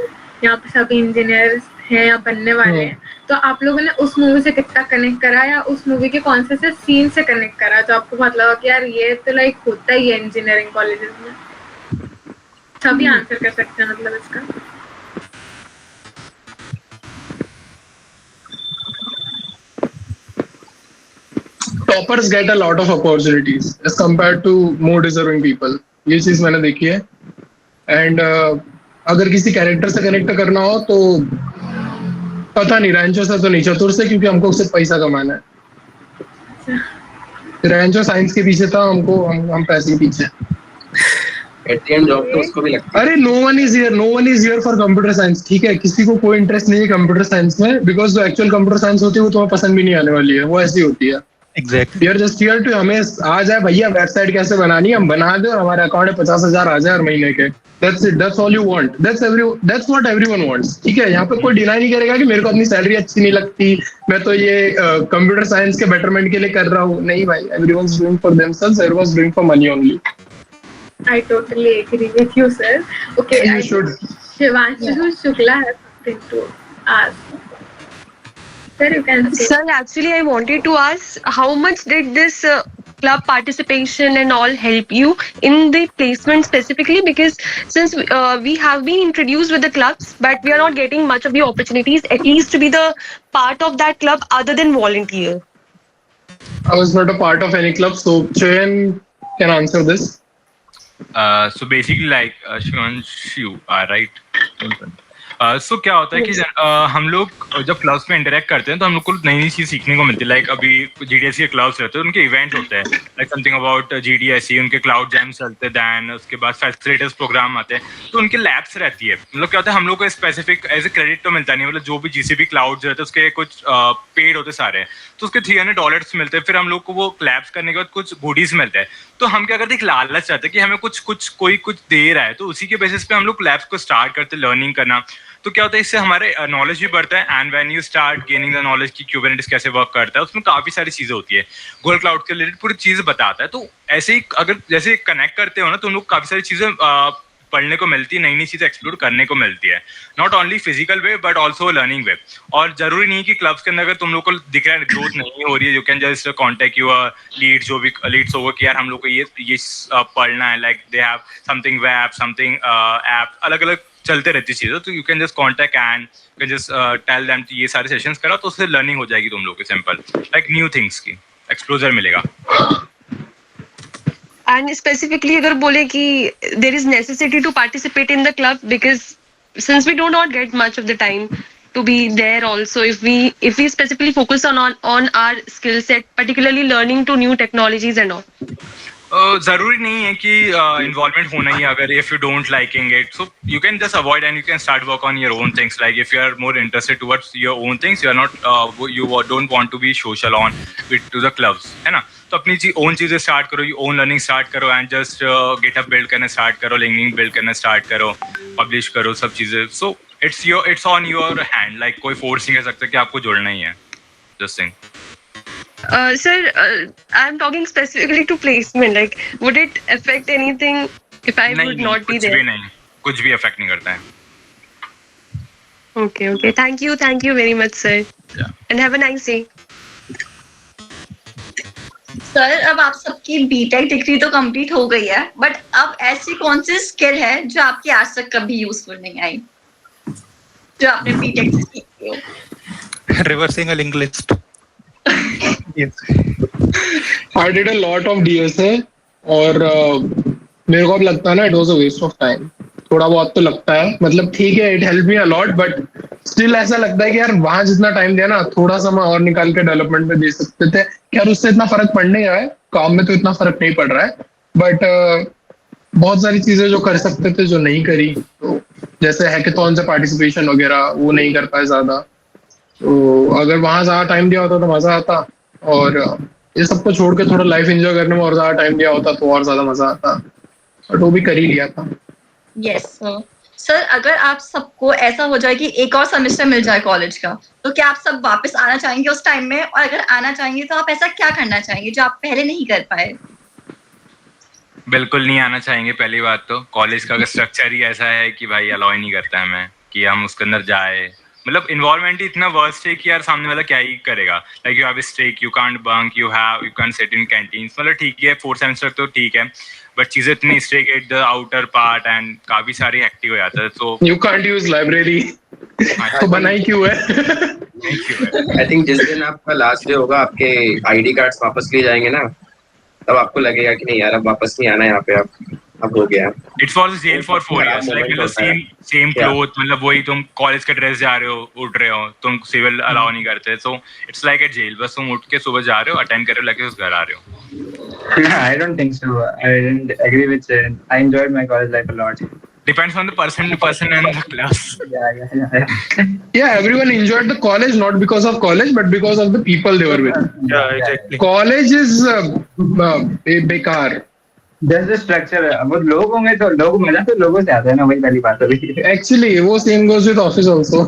H: यहाँ पे सभी इंजीनियर्स हैं या बनने वाले हैं, तो आप लोगों ने उस मूवी से कितना कनेक्ट करा, या उस मूवी के कौन से सीन से कनेक्ट करा जो आपको बहुत लगा कि यार ये तो लाइक होता ही है इंजीनियरिंग कॉलेजेस में? सभी आंसर कर सकते हैं मतलब इसका।
P: Toppers get a lot of opportunities as compared to more deserving people, ये चीज मैंने देखी है। एंड अगर किसी कैरेक्टर से कनेक्ट करना हो तो पता नहीं, रैंचो से तो नहीं, चतुर से, क्योंकि हमको सिर्फ पैसा कमाना है। रैंचो साइंस के पीछे था, हम पैसे के पीछे।
F: जॉब तो उसको भी लगता है।
P: अरे no one is here for computer science, ठीक है? किसी को कोई इंटरेस्ट नहीं है कंप्यूटर साइंस में, बिकॉज जो एक्चुअल कंप्यूटर साइंस होती है वो तुम्हें पसंद भी नहीं आने वाली है, वो ऐसी होती है।
A: एग्जैक्टली।
P: यार जस्ट हियर टू, हमें आ जाए भैया वेबसाइट कैसे बनानी है, हम बना दे, हमारे अकाउंट में 50,000 आ जाए हर महीने के, that's it, that's all you want, that's what everyone wants, ठीक है? यहाँ पे कोई डिनाई नहीं करेगा कि मेरे को अपनी सैलरी अच्छी नहीं लगती, मैं तो ये कंप्यूटर साइंस के बेटरमेंट के लिए कर रहा हूँ। नहीं भाई, everyone is doing for themselves, everyone is doing for money only.
H: I totally agree with you, sir. Okay,
P: you should.
H: Shivanshu Shukla has something to ask. Sir, you can say.
S: Sir, actually, I wanted to ask, how much did this club participation and all help you in the placement specifically? Because since we have been introduced with the clubs, but we are not getting much of the opportunities, at least to be the part of that club other than volunteer.
P: I was not a part of any club, so Chayan can answer this.
J: So basically like Shivanshu, right? So क्या होता है कि हम लोग जब clubs में interact करते हैं तो हम लोग को नई नई चीज सीखने को मिलती है। लाइक अभी GDSC के क्लब्स रहते हैं, उनके इवेंट्स होते हैं, लाइक समथिंग अबाउट GDSC, उनके क्लाउड जैम्स चलते हैं, देन उसके बाद फैसिलिटेटर्स प्रोग्राम आते हैं, तो उनके लैब्स रहती है। मतलब क्या होता है, हम लोग को स्पेसिफिक एज ए क्रेडिट तो मिलता नहीं, मतलब जो भी GCP क्लाउड रहते हैं उसके कुछ पेड होते सारे, तो उसके $300 मिलते हैं। फिर हम लोग को वो लैब्स करने के बाद कुछ गुडीज मिलते हैं, तो हम क्या करते हैं, एक लालच चाहते हैं कि हमें कोई कुछ दे रहा है, तो उसी के बेसिस पे हम लोग लैब्स को स्टार्ट करते हैं, लर्निंग करना। तो क्या होता है, इससे हमारे नॉलेज भी बढ़ता है, and when you start gaining the knowledge कि कुबरनेटिस कैसे वर्क करता है, उसमें काफी सारी चीजें होती है, गूगल क्लाउड के रिलेटेड पूरी चीज बताता है। तो ऐसे ही अगर जैसे कनेक्ट करते हो ना, तो उन लोग काफी सारी चीजें पढ़ने को मिलती है, नई नई चीजें एक्सप्लोर करने को मिलती है, not only physical way but also learning way. और जरूरी नहीं कि क्लब्स के अंदर अगर तुम लोग को दिख रहा है ग्रोथ नहीं हो रही है, you can just contact your lead, जो भी लीड्स होगा कि यार हम लोग को ये पढ़ना है, like they have something web, something app, अलग अलग चलते रहती चीजें, तो you can just contact and can just tell them ये सारे सेशंस करो, तो उससे लर्निंग हो जाएगी तुम लोग की, सिंपल, लाइक न्यू थिंग्स की एक्सप्लोजर मिलेगा।
S: And specifically अगर बोले कि there is necessity to participate in the club, because since we do not get much of the time to be there also, if we specifically focus on our skill set, particularly learning to new technologies and all.
J: जरूरी नहीं है कि involvement होना ही अगर if you don't liking it so you can just avoid and you can start work on your own things like if you are more interested towards your own things you are not you don't want to be social on with to the clubs है ना तो अपनी own चीजें start करो own learning start करो and just GitHub build करना start करो LinkedIn build करना स्टार्ट करो पब्लिश करो सब चीजें so it's on your hand like कोई फोर्स नहीं कर सकता कि आपको जुड़ना ही है just think
S: Sir, I'm talking specifically to placement. Like, would it affect anything if I would not be there?
J: कुछ भी affect नहीं करता है.
S: Okay. Thank you very much, sir.
J: Yeah.
S: And have a nice day.
B: Sir अब आप सबकी BTech degree तो complete हो गई है बट अब ऐसी कौन सी स्किल है जो आपकी आज तक कभी यूजफुल नहीं आई जो आपने बीटेक से सीखी हो?
A: Reversing a linked list. Yes.
P: I did a lot of DSA और मेरे को अब लगता है ना it was a waste of time. थोड़ा बहुत तो लगता है मतलब ठीक है it help me a lot but still ऐसा लगता है कि यार वहां जितना टाइम दिया ना थोड़ा सा मैं और निकाल के डेवलपमेंट में दे सकते थे. यार उससे इतना फर्क पड़ नहीं रहा है काम में तो इतना फर्क नहीं पड़ रहा है बट बहुत सारी चीजें जो कर सकते थे जो नहीं करी तो जैसे हैकेथॉन से पार्टिसिपेशन वगैरह वो नहीं कर पाए ज्यादा. तो अगर वहां ज्यादा टाइम दिया होता तो मजा आता और ये सबको छोड़ के थोड़ा लाइफ एंजॉय करने में और ज्यादा टाइम दिया होता तो और ज्यादा मजा आता बट वो भी कर ही लिया था.
B: यस सर अगर आप सबको ऐसा हो जाए कि एक और सेमेस्टर मिल जाए कॉलेज का तो क्या आप सब वापस आना चाहेंगे उस टाइम में और अगर आना चाहेंगे तो आप ऐसा क्या करना चाहेंगे जो आप पहले नहीं कर पाए?
J: बिल्कुल नहीं आना चाहेंगे. पहली बात तो कॉलेज का स्ट्रक्चर ही ऐसा है कि भाई अलाउ नहीं करता है हमें कि हम उसके अंदर जाए. मतलब इन्वॉल्वमेंट ही इतना वर्स्ट है कि यार सामने वाला क्या ही करेगा. Like you have strict you can't bunk you can sit in canteens. मतलब ठीक है 4th सेमेस्टर तो ठीक है बट चीजें इतनी strict at the outer part and काफी सारी एक्टिव हो जाता है. तो
P: यू कांट यूज लाइब्रेरी तो बनाई क्यों है?
F: आई थिंक जिस दिन आपका लास्ट डे होगा आपके आईडी कार्ड्स वापस लिए जाएंगे ना तब आपको लगेगा कि नहीं यार अब वापस नहीं आना यहाँ पे अब हो गया.
J: It's for jail for 4 years like मतलब सेम क्लोथ मतलब वही तुम कॉलेज का ड्रेस जा रहे हो उठ रहे हो तुम सिविल अलाउ नहीं करते so it's like a jail. बस तुम उठ के सुबह जा रहे हो अटेंड कर रहे हो लेके उस घर आ रहे हो.
I: I don't think so. I didn't agree with it. I enjoyed my college life a lot.
J: Depends on the person and the class.
P: Yeah, everyone enjoyed the college not because of college but because of the people they were with.
A: Yeah, exactly.
P: College is बेकार.
I: There's the structure. वो लोग होंगे तो लोग मजा तो लोगों से आता है ना वही पहली बात है.
P: Actually वो same goes with office also.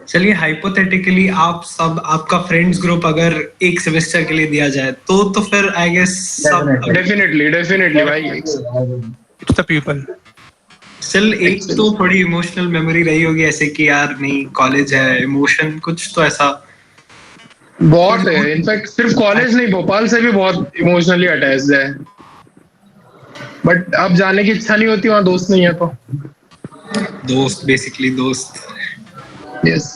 G: चलिए हाइपोथेटिकली आपका फ्रेंड्स ग्रुप अगर एक सेमेस्टर के लिए दिया जाए तो फिर आई गेस
P: डेफिनेटली भाई
A: इट्स द पीपल.
G: चल एक तो थोड़ी इमोशनल मेमोरी रही होगी ऐसे कि यार नहीं कॉलेज है इमोशन कुछ तो ऐसा
P: बहुत है. इनफैक्ट सिर्फ कॉलेज नहीं भोपाल से भी बहुत इमोशनली अटैच्ड है बट अब जाने की इच्छा नहीं होती वहाँ दोस्त नहीं है तो
G: दोस्त बेसिकली दोस्त.
P: यस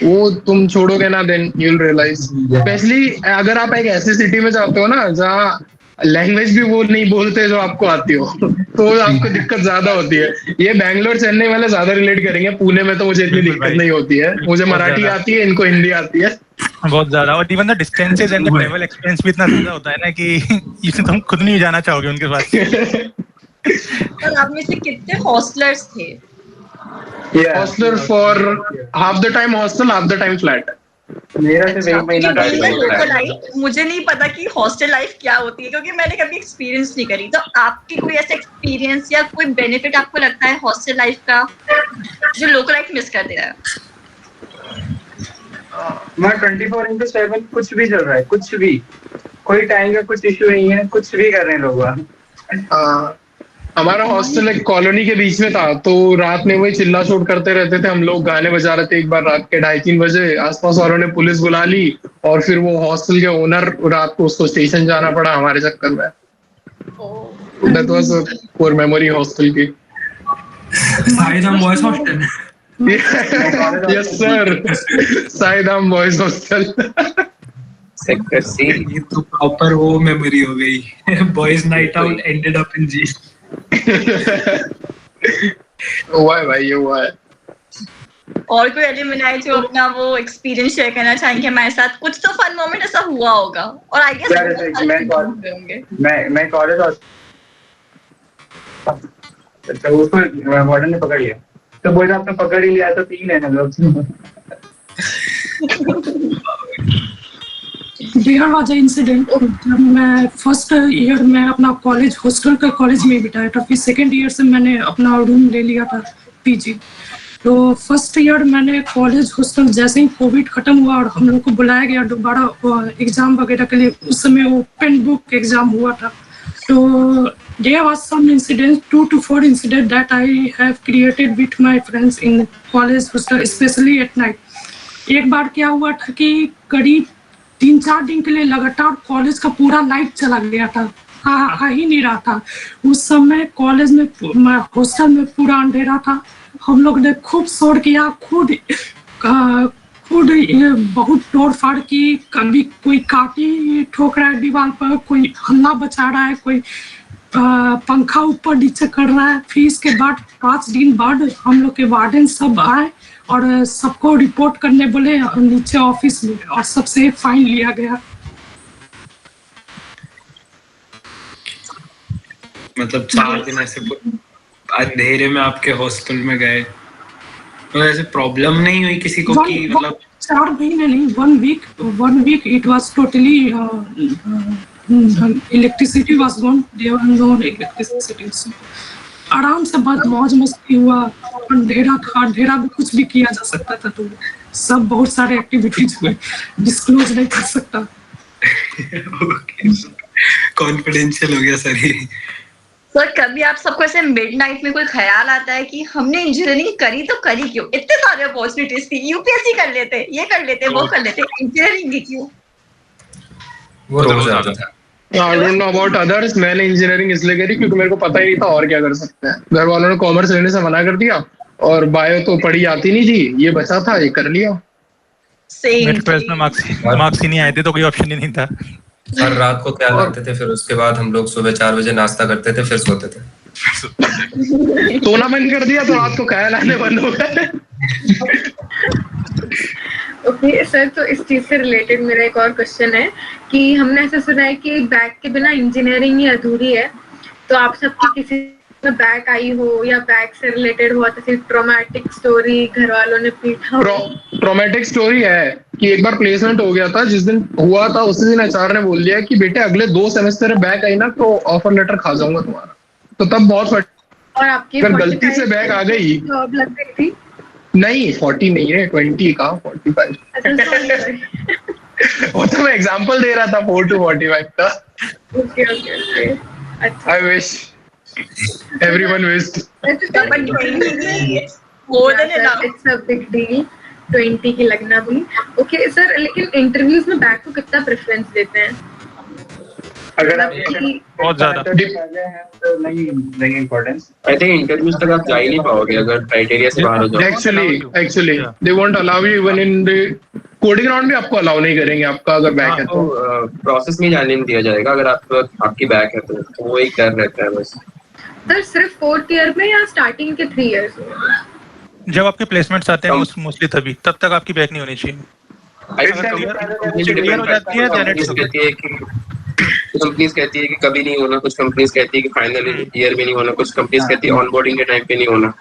P: वो तुम छोड़ोगे ना then you will realise specially अगर आप एक ऐसी सिटी में जाते हो ना जहाँ लैंग्वेज भी वो नहीं बोलते जो आपको आती हो तो आपको दिक्कत ज्यादा होती है. ये बैंगलोर चेन्नई वाले ज्यादा रिलेट करेंगे. पुणे में तो मुझे इतनी दिक्कत नहीं होती है. मुझे मराठी आती है इनको हिंदी आती है
A: बहुत ज्यादा. और even the distances and the travel expense भी इतना ज्यादा होता है ना कि इसमें तुम खुद नहीं जाना चाहोगे उनके पास.
B: और आप में से कितने हॉस्टलर्स थे?
P: Hosteller for half the time hostel half the time flat.
I: मेरा सिर्फ एक महीना
B: लोकल लाइफ मुझे नहीं पता कि हॉस्टल लाइफ क्या होती है क्योंकि मैंने कभी एक्सपीरियंस नहीं करी. तो आपकी कोई ऐसा एक्सपीरियंस या कोई बेनिफिट आपको लगता है हॉस्टल लाइफ का जो लोकल लाइफ मिस कर दे रहा है?
I: मैं 24/7 कुछ भी चल रहा है कुछ भी कोई टाइम का कुछ इशू नहीं है कुछ भी कर रहे हैं लोग.
P: हमारा हॉस्टल एक कॉलोनी के बीच में था तो रात में वही चिल्ला चोट करते रहते थे. हम लोग गाने बजा रहे थे. एक बार रात के 2:30-3 बजे आसपास वालों ने पुलिस बुला ली और फिर वो हॉस्टल के ओनर रात को उसको स्टेशन जाना पड़ा हमारे चक्कर में. That was a poor memory hostel की.
D: Saidam boys hostel.
P: Yes sir Saidam boys hostel
F: sector C.
G: ये तो प्रॉपर वो मेमोरी हो गई. Boys night out ended up in G.
P: हुआ है भाई ये हुआ है.
B: और कोई एल्यूमिनाई जो अपना वो एक्सपीरियंस शेयर करना चाहेंगे हमारे साथ? कुछ तो फन मोमेंट ऐसा हुआ होगा और आई गेस
I: मैं कॉलेज अच्छा उसको वार्डन ने पकड़ लिया तो बोल रहा आपने पकड़ ही लिया तो पी लेना लोग।
N: There was an incident जब मैं फर्स्ट ईयर में अपना कॉलेज हॉस्टल का कॉलेज में बिताया था, फिर सेकेंड ईयर से मैंने अपना रूम ले लिया था पीजी। तो फर्स्ट ईयर मैंने कॉलेज हॉस्टल जैसे ही कोविड खत्म हुआ और हम लोग को बुलाया गया दोबारा एग्जाम वगैरह के लिए, उस समय ओपन बुक एग्जाम हुआ था। तो there was some incident, 2 to 4 incident that I have created with my friends in college hostel, especially at night. एक बार क्या हुआ था कि करीब 3-4 दिन के लिए लगातार कॉलेज का पूरा लाइट चला गया था, आ ही नहीं रहा था। उस समय कॉलेज में हॉस्टल में पूरा अंधेरा था। हम लोग ने खूब शोर किया, खुद बहुत तोड़ फाड़ की, कभी कोई काटी ठोक रहा है दीवार पर, कोई हल्ला बचा रहा है, कोई पंखा ऊपर नीचे कर रहा है। फिर इसके बाद 5 दिन बाद हम लोग के वार्डन सब आए और सबको रिपोर्ट करने बोले नीचे ऑफिस में, और सबसे फाइन लिया गया।
G: मतलब 4 दिन ऐसे अंधेरे में आपके हॉस्टल में गए, तो ऐसे प्रॉब्लम नहीं हुई किसी को कि मतलब
N: 4 महीने नहीं, 1 week it was totally electricity was gone, there was no electricity, so आराम से बहुत मौज मस्ती हुआ। अंधेरा था, अंधेरा में कुछ भी किया जा सकता था, तो सब बहुत सारे एक्टिविटीज हुए, डिस्क्लोज नहीं कर सकता।
G: कॉन्फिडेंशियल हो गया सर।
B: सर कभी आप सबको ऐसे मिडनाइट में कोई ख्याल आता है कि हमने इंजीनियरिंग करी तो करी क्यों? इतने सारे अपॉर्चुनिटीज थी, यूपीएससी कर लेते, ये कर लेते, वो कर लेते, इंजीनियरिंग की क्यों?
K: वो रोज आता था।
P: I don't know about others, मैंने इंजीनियरिंग इसलिए करी क्योंकि मेरे को पता ही नहीं था और क्या कर सकते हैं। घर वालों ने कॉमर्स लेने से मना कर दिया और बायो तो पढ़ी आती नहीं थी, ये बचा था, ये कर लिया।
A: मेरे 12th में मार्क्स ही नहीं आए थे तो कोई ऑप्शन ही नहीं था।
K: हर रात को क्या करते थे, फिर उसके बाद हम लोग सुबह 4 बजे नाश्ता करते थे, फिर सोते थे।
P: सोना बंद कर दिया तो रात को ख्याल आने बंद हो गए।
H: ओके सर, तो इस चीज से रिलेटेड मेरा एक और क्वेश्चन है कि हमने ऐसा सुना है कि बैक के बिना इंजीनियरिंग ही अधूरी है। तो आप सबकी किसी में बैक आई हो या बैक से रिलेटेड हुआ तो फिर ट्रॉमेटिक स्टोरी, घर वालों ने पीटा?
P: ट्रॉमेटिक स्टोरी है कि एक बार प्लेसमेंट हो गया था, जिस दिन हुआ था उसी दिन एचआर ने बोल दिया कि बेटे अगले 2 सेमेस्टर बैक आई ना तो ऑफर लेटर खा जाऊंगा तुम्हारा। तो तब बहुत
H: और आपकी
P: गलती से बैक आ गई
H: जॉब लग गई थी?
P: नहीं 40 नहीं है, 20 का 45। वो तो मैं एग्जांपल दे रहा था, 4 to 45 था।
H: ओके ओके ओके, अच्छा।
P: I wish everyone wished.
H: More than enough. It's a big deal. 20 की लगना भी। ओके सर, लेकिन इंटरव्यूज में बैक को कितना प्रेफरेंस देते हैं?
I: अगर आप
A: बहुत ज्यादा
I: तो नहीं देंगे इंपॉर्टेंस।
F: आई थिंक इंटरव्यूज तक आप जा ही नहीं पाओगे अगर क्राइटेरिया से बाहर हो जाओ।
P: Actually they won't allow you even in the coding round भी आपको अलाउ नहीं करेंगे आपका अगर बैक है तो।
F: प्रोसेस में जाने नहीं दिया जाएगा अगर आपकी बैक है तो वो एक डर रहता है बस।
H: सर सिर्फ 4th ईयर में या स्टार्टिंग के 3 इयर्स में?
A: जब आपके प्लेसमेंट्स आते हैं मोस्टली तभी, तब तक आपकी बैक नहीं होनी चाहिए।
F: कंपनीज कहती है कि कभी नहीं होना, कुछ कंपनीज कहती है कि फाइनल ईयर में नहीं होना, कुछ कंपनीज कहती है ऑनबोर्डिंग के टाइम पे नहीं होना।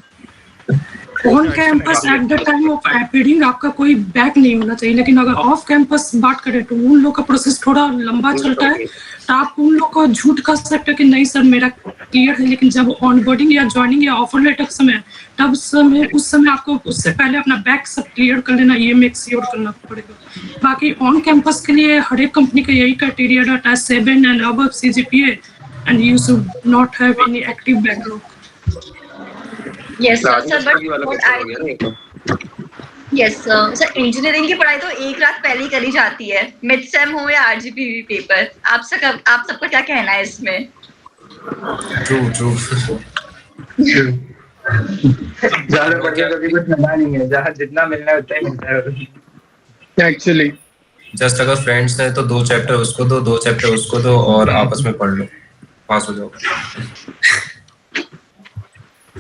N: On campus at the time of एपिडिंग आपका कोई बैक नहीं होना चाहिए, लेकिन अगर ऑफ कैंपस बात करें तो उन लोग का प्रोसेस थोड़ा लंबा चलता है, तो आप उन लोग को झूठ कह सकते हैं कि नहीं सर मेरा क्लियर है, लेकिन जब ऑनबोर्डिंग या ज्वाइनिंग या ऑफर लेटर समय तब उस समय आपको उससे पहले अपना बैक सब क्लियर कर लेना, ये मेक श्योर करना पड़ेगा। बाकी ऑन कैंपस के लिए हर एक कंपनी का यही क्राइटेरिया रहता है, 7 and above CGPA and you should not have any active backlog.
B: Yes sir, sir engineering की पढ़ाई तो एक रात पहले ही करी जाती है, मिड सेम हो या आरजीपीवी पेपर। आप सबका क्या कहना है इसमें?
K: ट्रू
I: ज्यादा बढ़िया कभी कुछ मिलना नहीं है, जहाँ जितना मिलना है उतना ही मिलता है
P: एक्चुअली।
K: जस्ट अगर फ्रेंड्स है तो 2 चैप्टर उसको दो, 2 चैप्टर उसको दो और आपस में पढ़ लो, पास हो जाओ।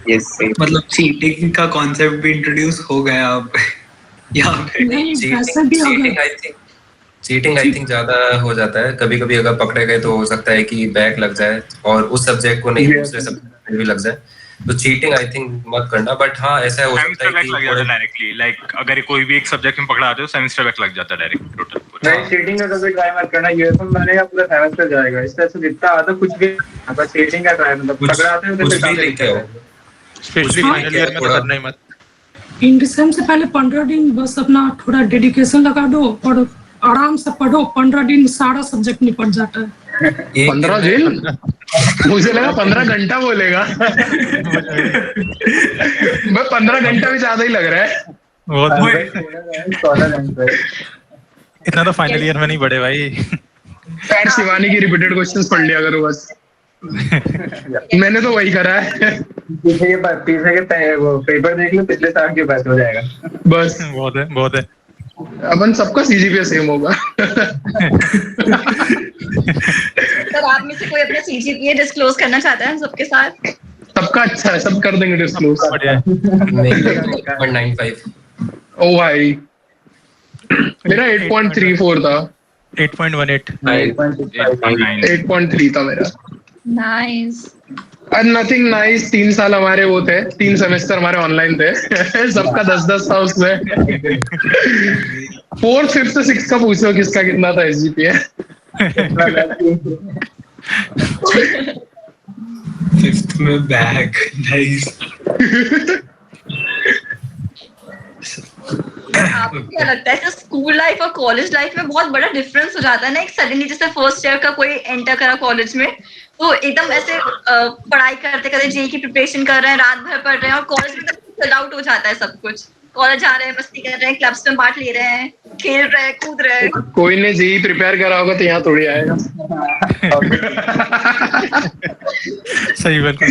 F: यस
G: मतलब चीटिंग का कॉन्सेप्ट भी इंट्रोड्यूस हो गया अब यहाँ पे।
K: चीटिंग आई थिंक ज्यादा हो जाता है। कभी कभी अगर पकड़े गए तो हो सकता है कि बैक लग जाए और उस सब्जेक्ट को नहीं दूसरे सब्जेक्ट में भी लग जाए। तो चीटिंग आई थिंक मत करना, बट हाँ ऐसा हो सकता है कि
J: लग जाता है डायरेक्टली। लाइक अगर कोई भी एक सब्जेक्ट में पकड़ाते हो सेमेस्टर बैक लग जाता है डायरेक्ट टोटल।
I: नहीं, चीटिंग का कभी ट्राई मत करना। यूएफएम बनेगा पूरा सेमेस्टर जाएगा। इससे अच्छा जितना आता कुछ भी बस चीटिंग का ट्राई मतलब पकड़ाते हो तो
K: कुछ भी लेके आओ,
A: स्पेशली फाइनल ईयर में तो करना ही मत।
N: इंडिसेम से पहले 15 दिन बस अपना थोड़ा डेडिकेशन लगा दो और आराम से पढ़ो। 15 दिन सारा सब्जेक्ट निपट जाता है।
P: 15 दिन? मुझे लगा 15 घंटा बोलेगा। मैं 15 घंटा भी ज्यादा ही लग रहा है।
A: इतना तो फाइनल ईयर में नहीं बढ़े भाई।
P: यार शिवानी की रिपीटेड क्वेश्चंस पढ़ लिया करो बस। मैंने तो वही करा है।
I: पीछे के वो पेपर देख लो, पिछले साल के पास हो जाएगा
P: बस।
A: बहुत है।
P: अपन सबका सीजीपीए सेम होगा।
B: सर आप में से कोई अपना सीजीपीए डिस्क्लोज करना चाहता है सबके साथ?
P: सबका अच्छा है, सब कर देंगे डिस्क्लोज।
K: 8.95।
P: ओ भाई मेरा 8.34 था।
A: 8.18
P: 8.3 था मेरा।
B: नाइस।
P: Nothing nice. 3 साल हमारे वो थे, 3 सेमेस्टर हमारे ऑनलाइन थे। सबका 10-10 था उसमें। 4th, 5th, 6th का पूछो किसका कितना था एसजीपीए।
G: 5th में बैग। नाइस।
B: आपको क्या लगता है स्कूल लाइफ और कॉलेज लाइफ में बहुत बड़ा डिफरेंस हो जाता है ना? एक सडनली जैसे फर्स्ट ईयर का कोई एंटर करा कॉलेज में तो एकदम ऐसे पढ़ाई करते करते जेई की प्रिपरेशन कर रहे हैं, रात भर पढ़ रहे हैं और कॉलेज में चिल आउट हो जाता है सब कुछ। कॉलेज जा रहे हैं, मस्ती कर रहे हैं, क्लब्स में पार्ट ले रहे हैं, खेल रहे हैं, कूद रहे हैं।
P: कोई ने जेई प्रिपेयर करा होगा तो यहाँ थोड़ी आएगा।
A: सही बिल्कुल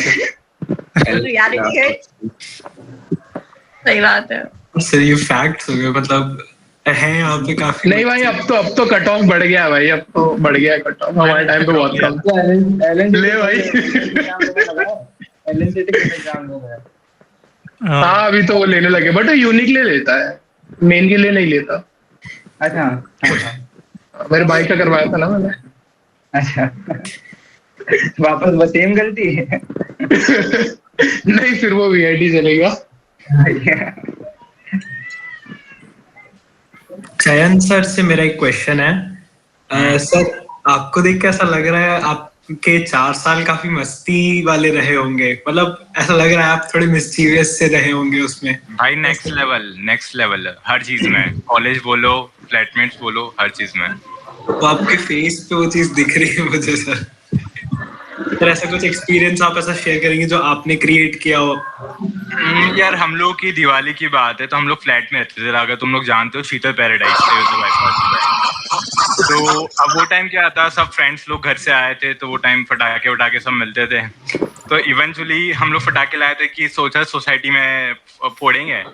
B: रियलिटी है। सही बात है
G: सर। ये फैक्ट्स हो गए मतलब है यहाँ पे काफी।
P: नहीं भाई अब तो कट ऑफ बढ़ गया भाई। अब तो बढ़ गया कट ऑफ। हमारे टाइम पे बहुत कम। ले भाई। हाँ अभी तो वो लेने लगे बट यूनिक ले लेता है, मेन के लिए नहीं लेता।
I: अच्छा
P: मेरे भाई का करवाया था ना मैंने।
I: अच्छा वापस वो सेम गलती है।
P: नहीं फिर वो वीआईटी चलेगा।
G: चयन सर से मेरा एक क्वेश्चन है। सर आपको देख के ऐसा लग रहा है आपके 4 साल काफी मस्ती वाले रहे होंगे। मतलब ऐसा लग रहा है आप थोड़े मिस्चीवियस से रहे होंगे उसमें।
J: भाई नेक्स्ट लेवल हर चीज में। कॉलेज बोलो, फ्लैटमेट्स बोलो, हर चीज में।
G: तो आपके फेस पे वो चीज दिख रही है मुझे सर। सर ऐसा कुछ एक्सपीरियंस आप ऐसा शेयर करेंगे जो आपने क्रिएट किया हो?
J: यार हम लोग की दिवाली की बात है तो हम लोग फ्लैट में रहते थे। अगर तुम लोग जानते हो शीतल पैराडाइज। तो अब वो टाइम क्या था, सब फ्रेंड्स लोग घर से आए थे तो वो टाइम फटाके सब मिलते थे। तो इवेंचुअली हम लोग फटाके लाए थे कि सोचा सोसाइटी में फोड़ेंगे।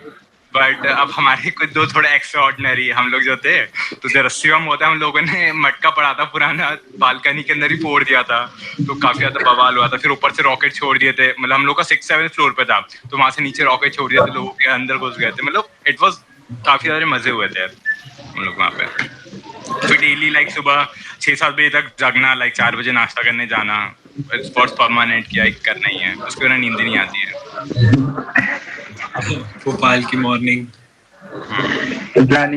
J: बट अब हमारे कुछ दो थोड़े एक्स्ट्रा ऑर्डिनरी हम लोग जो थे तो जो रस्सी बम होता है हम लोगों ने मटका पड़ा था पुराना, बालकनी के अंदर ही फोड़ दिया था। तो काफी ज्यादा बवाल हुआ था। फिर ऊपर से रॉकेट छोड़ दिए थे। मतलब हम लोग का 6th-7th फ्लोर पे था तो वहां से नीचे रॉकेट छोड़ दिया था, लोगों के अंदर घुस गए थे। मतलब इट वाज काफी सारे मजे हुए थे हम लोग वहाँ पे। फिर डेली लाइक सुबह 6-7 बजे तक जागना, लाइक 4 बजे नाश्ता करने जाना। स्पोर्ट्स परमानेंट किया करना ही है, उसके बिना नींद नहीं आती है।
G: भोपाल की मॉर्निंग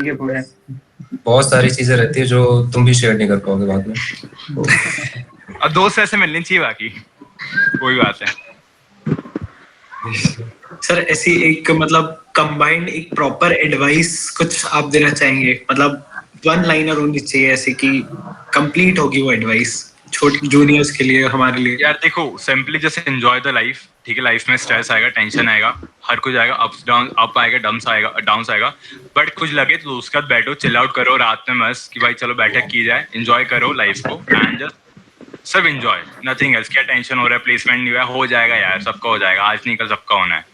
I: के पूरे
K: बहुत सारी चीजें रहती है जो तुम भी शेयर नहीं कर पाओगे बाद में।
J: और दोस्त ऐसे मिलने चाहिए, बाकी कोई बात है।
G: सर ऐसी एक मतलब कंबाइंड एक प्रॉपर एडवाइस कुछ आप देना चाहेंगे? मतलब 1 लाइनर होनी चाहिए ऐसे कि कंप्लीट होगी वो एडवाइस छोटे जूनियर्स के लिए, हमारे लिए।
J: यार देखो सिंपली जैसे एंजॉय द लाइफ। ठीक है, लाइफ में स्ट्रेस आएगा, टेंशन आएगा, हर कुछ आएगा, अप्स डाउन, अप आएगा, डाउन्स आएगा। बट कुछ लगे तो उसके बाद बैठो, चिल आउट करो रात में मस्त कि भाई चलो बैठक की जाए, एंजॉय करो लाइफ को एंड जस्ट सब एंजॉय, नथिंग एल्स। क्या टेंशन हो रहा है, प्लेसमेंट नहीं हुआ, हो जाएगा यार, सबका हो जाएगा, आज नहीं कल सबका होना है।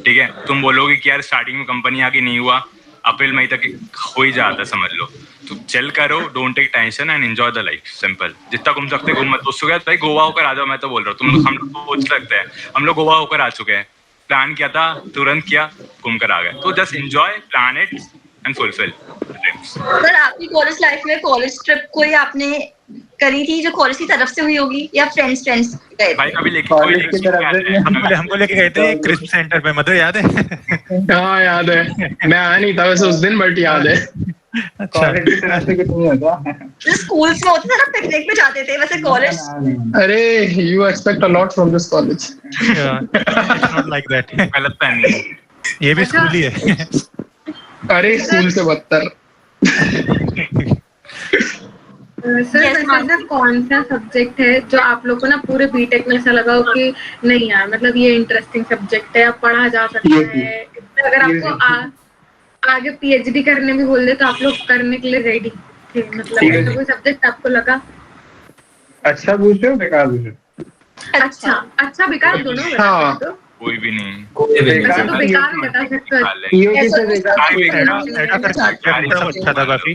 J: ठीक है, तुम बोलोगे कि यार स्टार्टिंग में कंपनी आके नहीं हुआ, अप्रैल मई तक हो ही जाता, समझ लो। तो चिल करो, don't take tension and enjoy the life, simple. जितना घूम सकते घूम मत। उसके बाद भाई गोवा होकर आ जाओ, मैं तो बोल रहा हूँ। तुम लोग हम लोग सोच सकते हैं, हम लोग गोवा होकर आ चुके हैं, प्लान किया था, तुरंत किया, घूम कर आ गए। तो just enjoy, plan it and fulfil dreams.
B: Sir आपकी कॉलेज लाइफ में कॉलेज ट्रिप कोई आपने करी थी जो कॉलेज की तरफ से हुई होगी या फ्रेंड्स गए
J: भाई कभी लेके
I: कॉलेज की तरफ से
A: हमको लेके गए थे क्रिस्प सेंटर पे, मतलब याद है?
P: हाँ याद है, मैं आया नहीं था वैसे उस दिन, बट याद है।
I: कॉलेज की तरफ से कुछ नहीं होता।
B: स्कूल में होते थे ना, पिकनिक पे जाते थे, वैसे कॉलेज
P: अरे you expect a lot from this college.
A: Not like that.
J: गलत पहन
A: ये भी स्कूल ही है।
P: अरे स्कूल से बदतर।
H: सर वैसे कौन सा सब्जेक्ट है जो आप लोग को ना पूरे बीटेक में ऐसा लगा हो कि नहीं यार मतलब ये इंटरेस्टिंग सब्जेक्ट है, अब पढ़ा जा सकता है, अगर आपको आगे पीएचडी करने भी बोल दे तो आप लोग करने के लिए रेडी थे, मतलब ऐसा कोई सब्जेक्ट आपको लगा?
I: अच्छा पूछ रहे हो बेकार पूछ रहे हो?
H: अच्छा बेकार दोनों
J: कोई भी नहीं,
H: तो बेकार बता सकते हो।
A: अच्छा था काफी।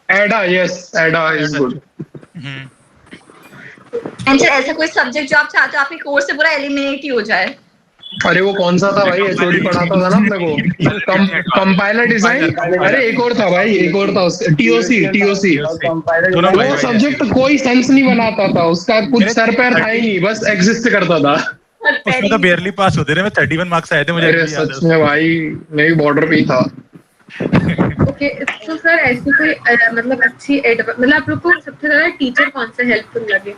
P: एडा, यस एडा इज गुड।
B: ऐसा कोई सब्जेक्ट जो आप चाहते हो आपके कोर्स से पूरा एलिमिनेट ही हो जाए?
P: अरे वो कौन सा था भाई, एचओडी पढ़ाता था ना अपने को, कंपाइलर डिजाइन। अरे एक और था भाई, एक और था टीओसी। वो सब्जेक्ट कोई सेंस नहीं बनाता था, उसका कुछ सर पैर था ही नहीं, बस एग्जिस्ट करता था।
A: उसमें तो बेयरली पास होते थे, मैं 31 मार्क्स आए थे मुझे।
P: अरे सच में भाई, मैं भी बॉर्डर पे ही था।
H: ओके तो सर ऐसी कोई मतलब अच्छी मतलब आप लोग को सबसे ज्यादा टीचर कौन से हेल्पफुल लगे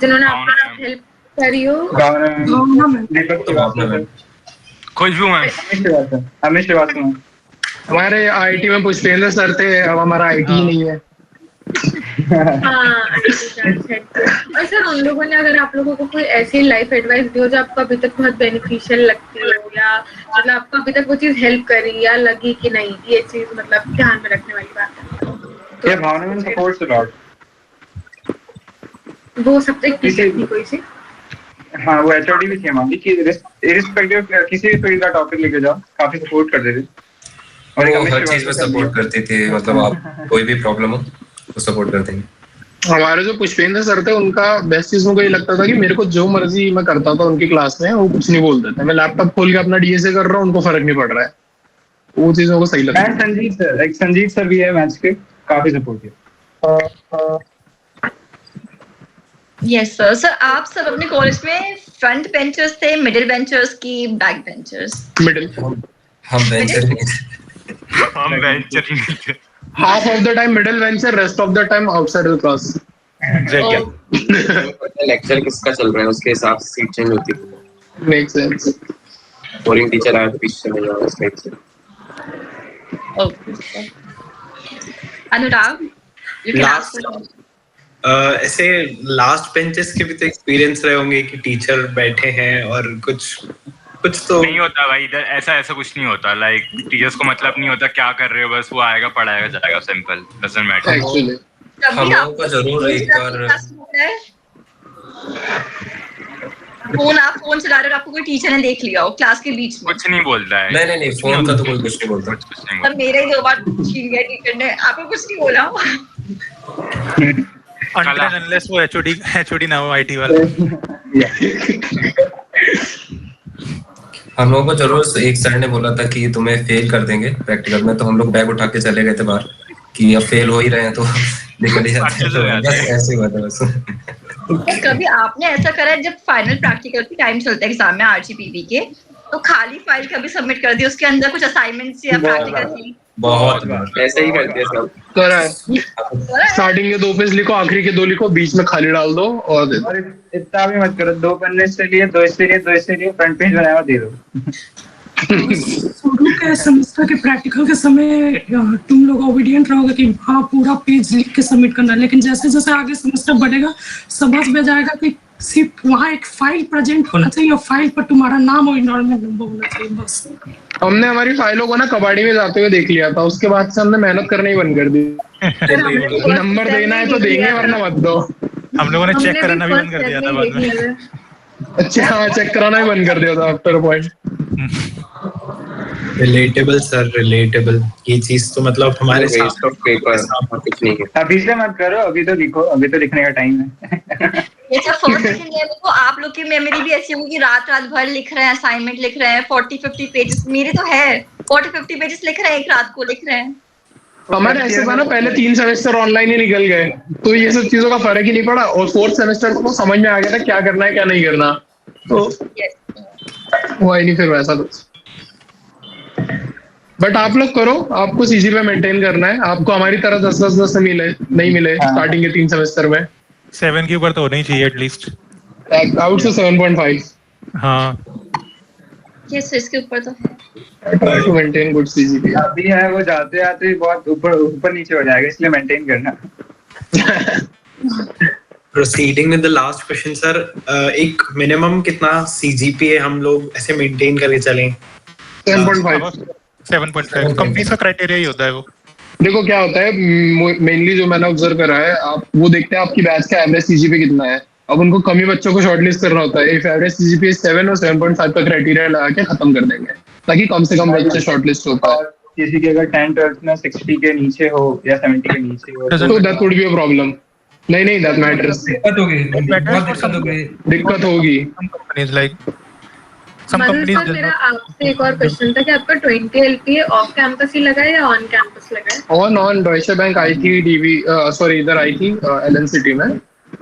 H: जिन्होंने आपको हेल्प करी हो?
J: खुशबू मैम,
I: हमें श्रीवास्तव।
P: हमारे आईटी में पुष्पेंद्र सर थे, अब हमारा आईटी नहीं है।
H: और सर उन लोगों ने अगर आप लोगों को कोई ऐसी लाइफ एडवाइस दी हो जो आपको अभी तक बहुत बेनिफिशियल लगती हो, या मतलब आपको अभी तक वो चीज हेल्प करी या लगी कि नहीं ये चीज मतलब ध्यान में रखने वाली बात है?
I: ये भावना में सपोर्ट्स अ लॉट।
H: वो सब्जेक्ट टीचर थी कोई सी?
I: हाँ वो एचओडी भी थी हमारी कि इरिस्पेक्टिव किसी भी फील्ड का टॉपिक लेके जाओ काफी सपोर्ट करते थे, और
K: वो हर चीज में सपोर्ट करती थी, मतलब आप कोई भी प्रॉब्लम हो तो सपोर्ट करते हैं।
P: हमारे जो पुष्पेंद्र सर थे उनका बेस्ट चीज मुझे लगता था कि मेरे को जो मर्जी मैं करता था उनकी क्लास में, वो कुछ नहीं बोलते थे। मैं लैपटॉप खोल के अपना डीएसए कर रहा हूँ, उनको फर्क नहीं पड़ रहा है, वो चीजों को सही लगता है।
I: संजीत सर भी है मैथ्स के, काफी सपोर्टिव।
B: Yes sir. सर आप सब अपने कॉलेज में फ्रंट बेंचर्स थे, मिडिल बेंचर्स की बैक बेंचर्स?
P: मिडिल।
K: हम बेंचर
J: ही थे।
P: Half of the time middle bencher, rest of the time outside the class.
F: Lecture किसका चल रहा है उसके हिसाब से सीट चेंज होती है।
P: Makes sense.
F: बोरिंग टीचर आया तो पीछे चले जाओ उसके से।
B: ओके अनुराग,
G: ऐसे लास्ट बेंचेस के भी तो एक्सपीरियंस रहे होंगे कि टीचर बैठे हैं और कुछ तो
J: नहीं होता भाई इधर, ऐसा कुछ नहीं होता। लाइक टीचर्स को मतलब नहीं होता क्या कर रहे हो, बस वो आएगा पढ़ाएगा जाएगा, सिंपल, डजंट मैटर।
K: हम लोगों को जरूर एक बार
B: फोन चला रहे हो, आपको कोई टीचर ने देख लिया हो क्लास के बीच में,
J: कुछ नहीं बोलता है।
K: नहीं फोन का तो कोई कुछ नहीं बोलता।
B: पर मेरे ही 2 बार छीन गया टीचर ने, आपको कुछ नहीं बोला?
A: अनलेस वो एचओडी ना हो आईटी वाला।
K: हम लोगों को जरूर एक सर ने बोला था कि तुम्हें फेल कर देंगे प्रैक्टिकल में, तो हम लोग बैग उठा के चले गए थे बाहर कि अब फेल हो ही रहे हैं तो निकल ही जाते हैं, तो बस ऐसे हुआ था बस।
B: कभी आपने ऐसा करा है जब फाइनल प्रैक्टिकल के टाइम चलता है एग्जाम में आरजीपीवी के, तो खाली फाइल कभी सबमिट कर दी, उसके अंदर कुछ असाइनमेंट्स या प्रैक्टिकल थी?
F: बहुत ऐसा ही करते हैं सब।
P: स्टार्टिंग के 2 पेज लिखो, आखिरी के 2 लिखो, बीच में खाली डाल दो और दे दो।
I: इतना भी मत करो, 2 पन्ने से लिए 2 इससे लिए फ्रंट पेज बनाया दे दो।
N: शुरू के सेमेस्टर के प्रैक्टिकल के समय तुम लोग ओबीडियंट रहोगे कि हाँ पूरा पेज लिख के सबमिट करना, लेकिन जैसे जैसे आगे सेमेस्टर बढ़ेगा समझ में जाएगा कि सिर्फ वहाँ एक फाइल प्रेजेंट होना चाहिए और फाइल पर तुम्हारा नाम और इनरोलमेंट नंबर होना चाहिए, बस।
P: हमने हमारी फाइलों को ना कबाड़ी में जाते हुए देख लिया था, उसके बाद से हमने मेहनत करना ही बंद कर दी। नंबर देना है तो देंगे वरना मत दो।
A: हम लोगों ने चेक कराना भी बंद कर दिया था बाद में।
P: अच्छा हाँ, चेक कराना भी बंद कर दिया था after a point.
G: Relatable sir, relatable, ये चीज तो मतलब हमारे साथ
F: पेपर कुछ नहीं है।
I: अभी से मत करो, अभी तो लिखो, अभी तो लिखने का टाइम है।
B: ये जब फर्स्ट सेकंड ईयर में तो आप लोग की मेमोरी भी ऐसी होगी कि रात भर लिख रहे हैं, असाइनमेंट लिख रहे हैं, 40-50 पेजेस। मेरे तो है 40-50 पेजेस लिख रहे हैं, एक रात को लिख रहे हैं।
P: हमारे ऐसे था ना, पहले 3 सेमेस्टर ऑनलाइन ही निकल गए, तो ये सब चीजों का फर्क ही नहीं पड़ा, और 4th सेमेस्टर को समझ में आ गया था क्या करना है क्या नहीं करना, तो हुआ ही नहीं फिर वैसा कुछ। बट आप लोग करो, आपको सीजी पे मेंटेन करना है, आपको हमारी तरह 10 से मिले नहीं मिले स्टार्टिंग के 3 सेमेस्टर में।
A: 7 के ऊपर तो होना ही चाहिए एटलीस्ट।
P: आउट से 7.5।
A: हाँ
B: यस, इसके ऊपर तो है।
P: Try to maintain good CGPA.
I: अभी है वो जाते जाते बहुत ऊपर नीचे हो जाएगा, इसलिए मेंटेन करना।
G: Proceeding with the last question sir, एक मिनिमम कितना सीजीपीए हम लोग ऐसे मेंटेन करके चलें?
A: 7.5 कंपनी का क्राइटेरिया ही होता है वो।
P: देखो क्या होता है, मेनली जो मैंने ऑब्जर्व करा है, आप वो देखते हैं आपकी बैच का एवरेज सीजीपीए कितना है। अब उनको कम ही बच्चों को शॉर्टलिस्ट करना होता है। इफ एवरेज सीजीपीए 7 और 7.5 का क्राइटेरिया लगा के खत्म कर देंगे, ताकि कम से कम बच्चे शॉर्टलिस्ट हो पाए।
I: किसी के अगर 10-12 में 60 के नीचे हो या 70 के नीचे हो
P: तो that would be a problem. नहीं दैट मैटर्स। दिक्कत होगी।
H: मधुर सर, मेरा आपसे एक और क्वेश्चन था कि आपका 20 LPA ऑफ कैंपस ही लगा है या ऑन कैंपस लगा है?
P: ऑन डॉयचे बैंक आई थी इधर आई थी एलएनसीटी में।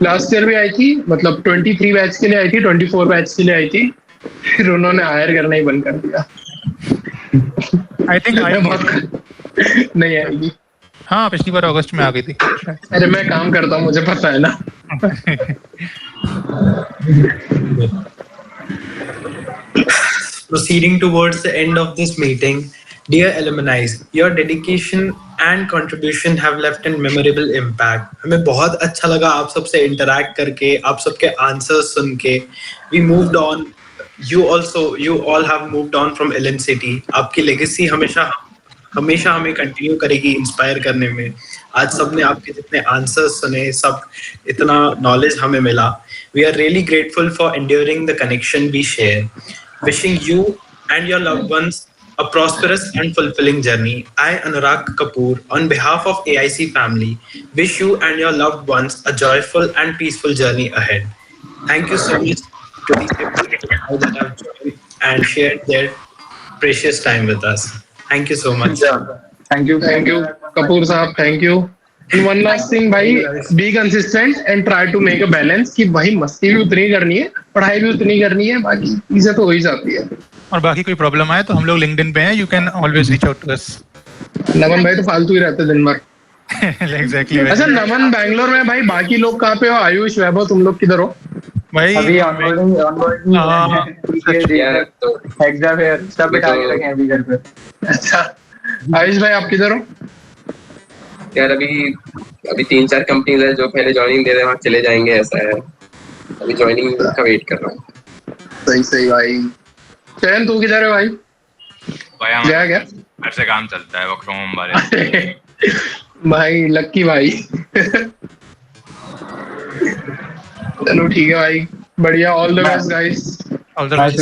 P: लास्ट ईयर भी आई थी, मतलब 23 बैच के लिए आई थी, 24 बैच के लिए आई थी, फिर उन्होंने हायर करना ही बंद कर दिया।
A: आई थिंक
P: नहीं आएगी।
A: हाँ, पिछली बार अगस्त में आ गई थी।
P: अरे मैं काम करता हूँ, मुझे पता है ना।
G: Proceeding towards the end of this meeting, dear alumni, your dedication and contribution have left a memorable impact. हमें बहुत अच्छा लगा आप सबसे interact करके, आप सबके answers सुन के। We moved on. You all have moved on from LNCT. आपकी legacy हमेशा हमें कंटिन्यू करेगी इंस्पायर करने में। आज सबने आपके जितने आंसर्स सुने, सब इतना नॉलेज हमें मिला। We are really grateful for enduring the connection we share. Wishing you and your loved ones a prosperous and fulfilling journey. I, Anurag Kapoor, on behalf of AIC family, wish you and your loved ones a joyful and peaceful journey ahead. Thank you so much to the people that have joined and shared their precious time with us. Thank you so much.
P: Thank you, Kapoor साहब, thank you. And one last thing, भाई, be consistent and try to make a balance कि भाई मस्ती भी उतनी करनी है, पढ़ाई भी उतनी करनी है, बाकी चीजें तो हो ही जाती है।
A: और बाकी कोई प्रॉब्लम आए तो हम लोग लिंक्डइन पे हैं, you can always reach out to us.
P: Naman भाई तो फालतू ही रहते दिन भर।
A: एग्जैक्टली।
P: अच्छा, नमन बैंगलोर में, भाई बाकी लोग कहाँ पे हो? आयुष, वैभव, तुम लोग किधर हो?
A: भाई
I: अभी ऑनबोर्डिंग एग्जाम है, सब बिठा के रखे हैं अभी घर पे।
P: अच्छा, आयुष भाई आप किधर हो?
F: यार अभी 3-4 कंपनीज है जो पहले ज्वाइनिंग दे रहे हैं, वहाँ चले जाएंगे, ऐसा है। अभी ज्वाइनिंग का वेट कर रहा हूँ।
P: सही भाई। चयन तू किधर है भाई?
J: भाई क्या घर से काम चलता है, वर्क फ्रॉम होम वाले।
P: भाई लक्की भाई। चलो ठीक है भाई, बढ़िया। All the best guys.
A: All the best.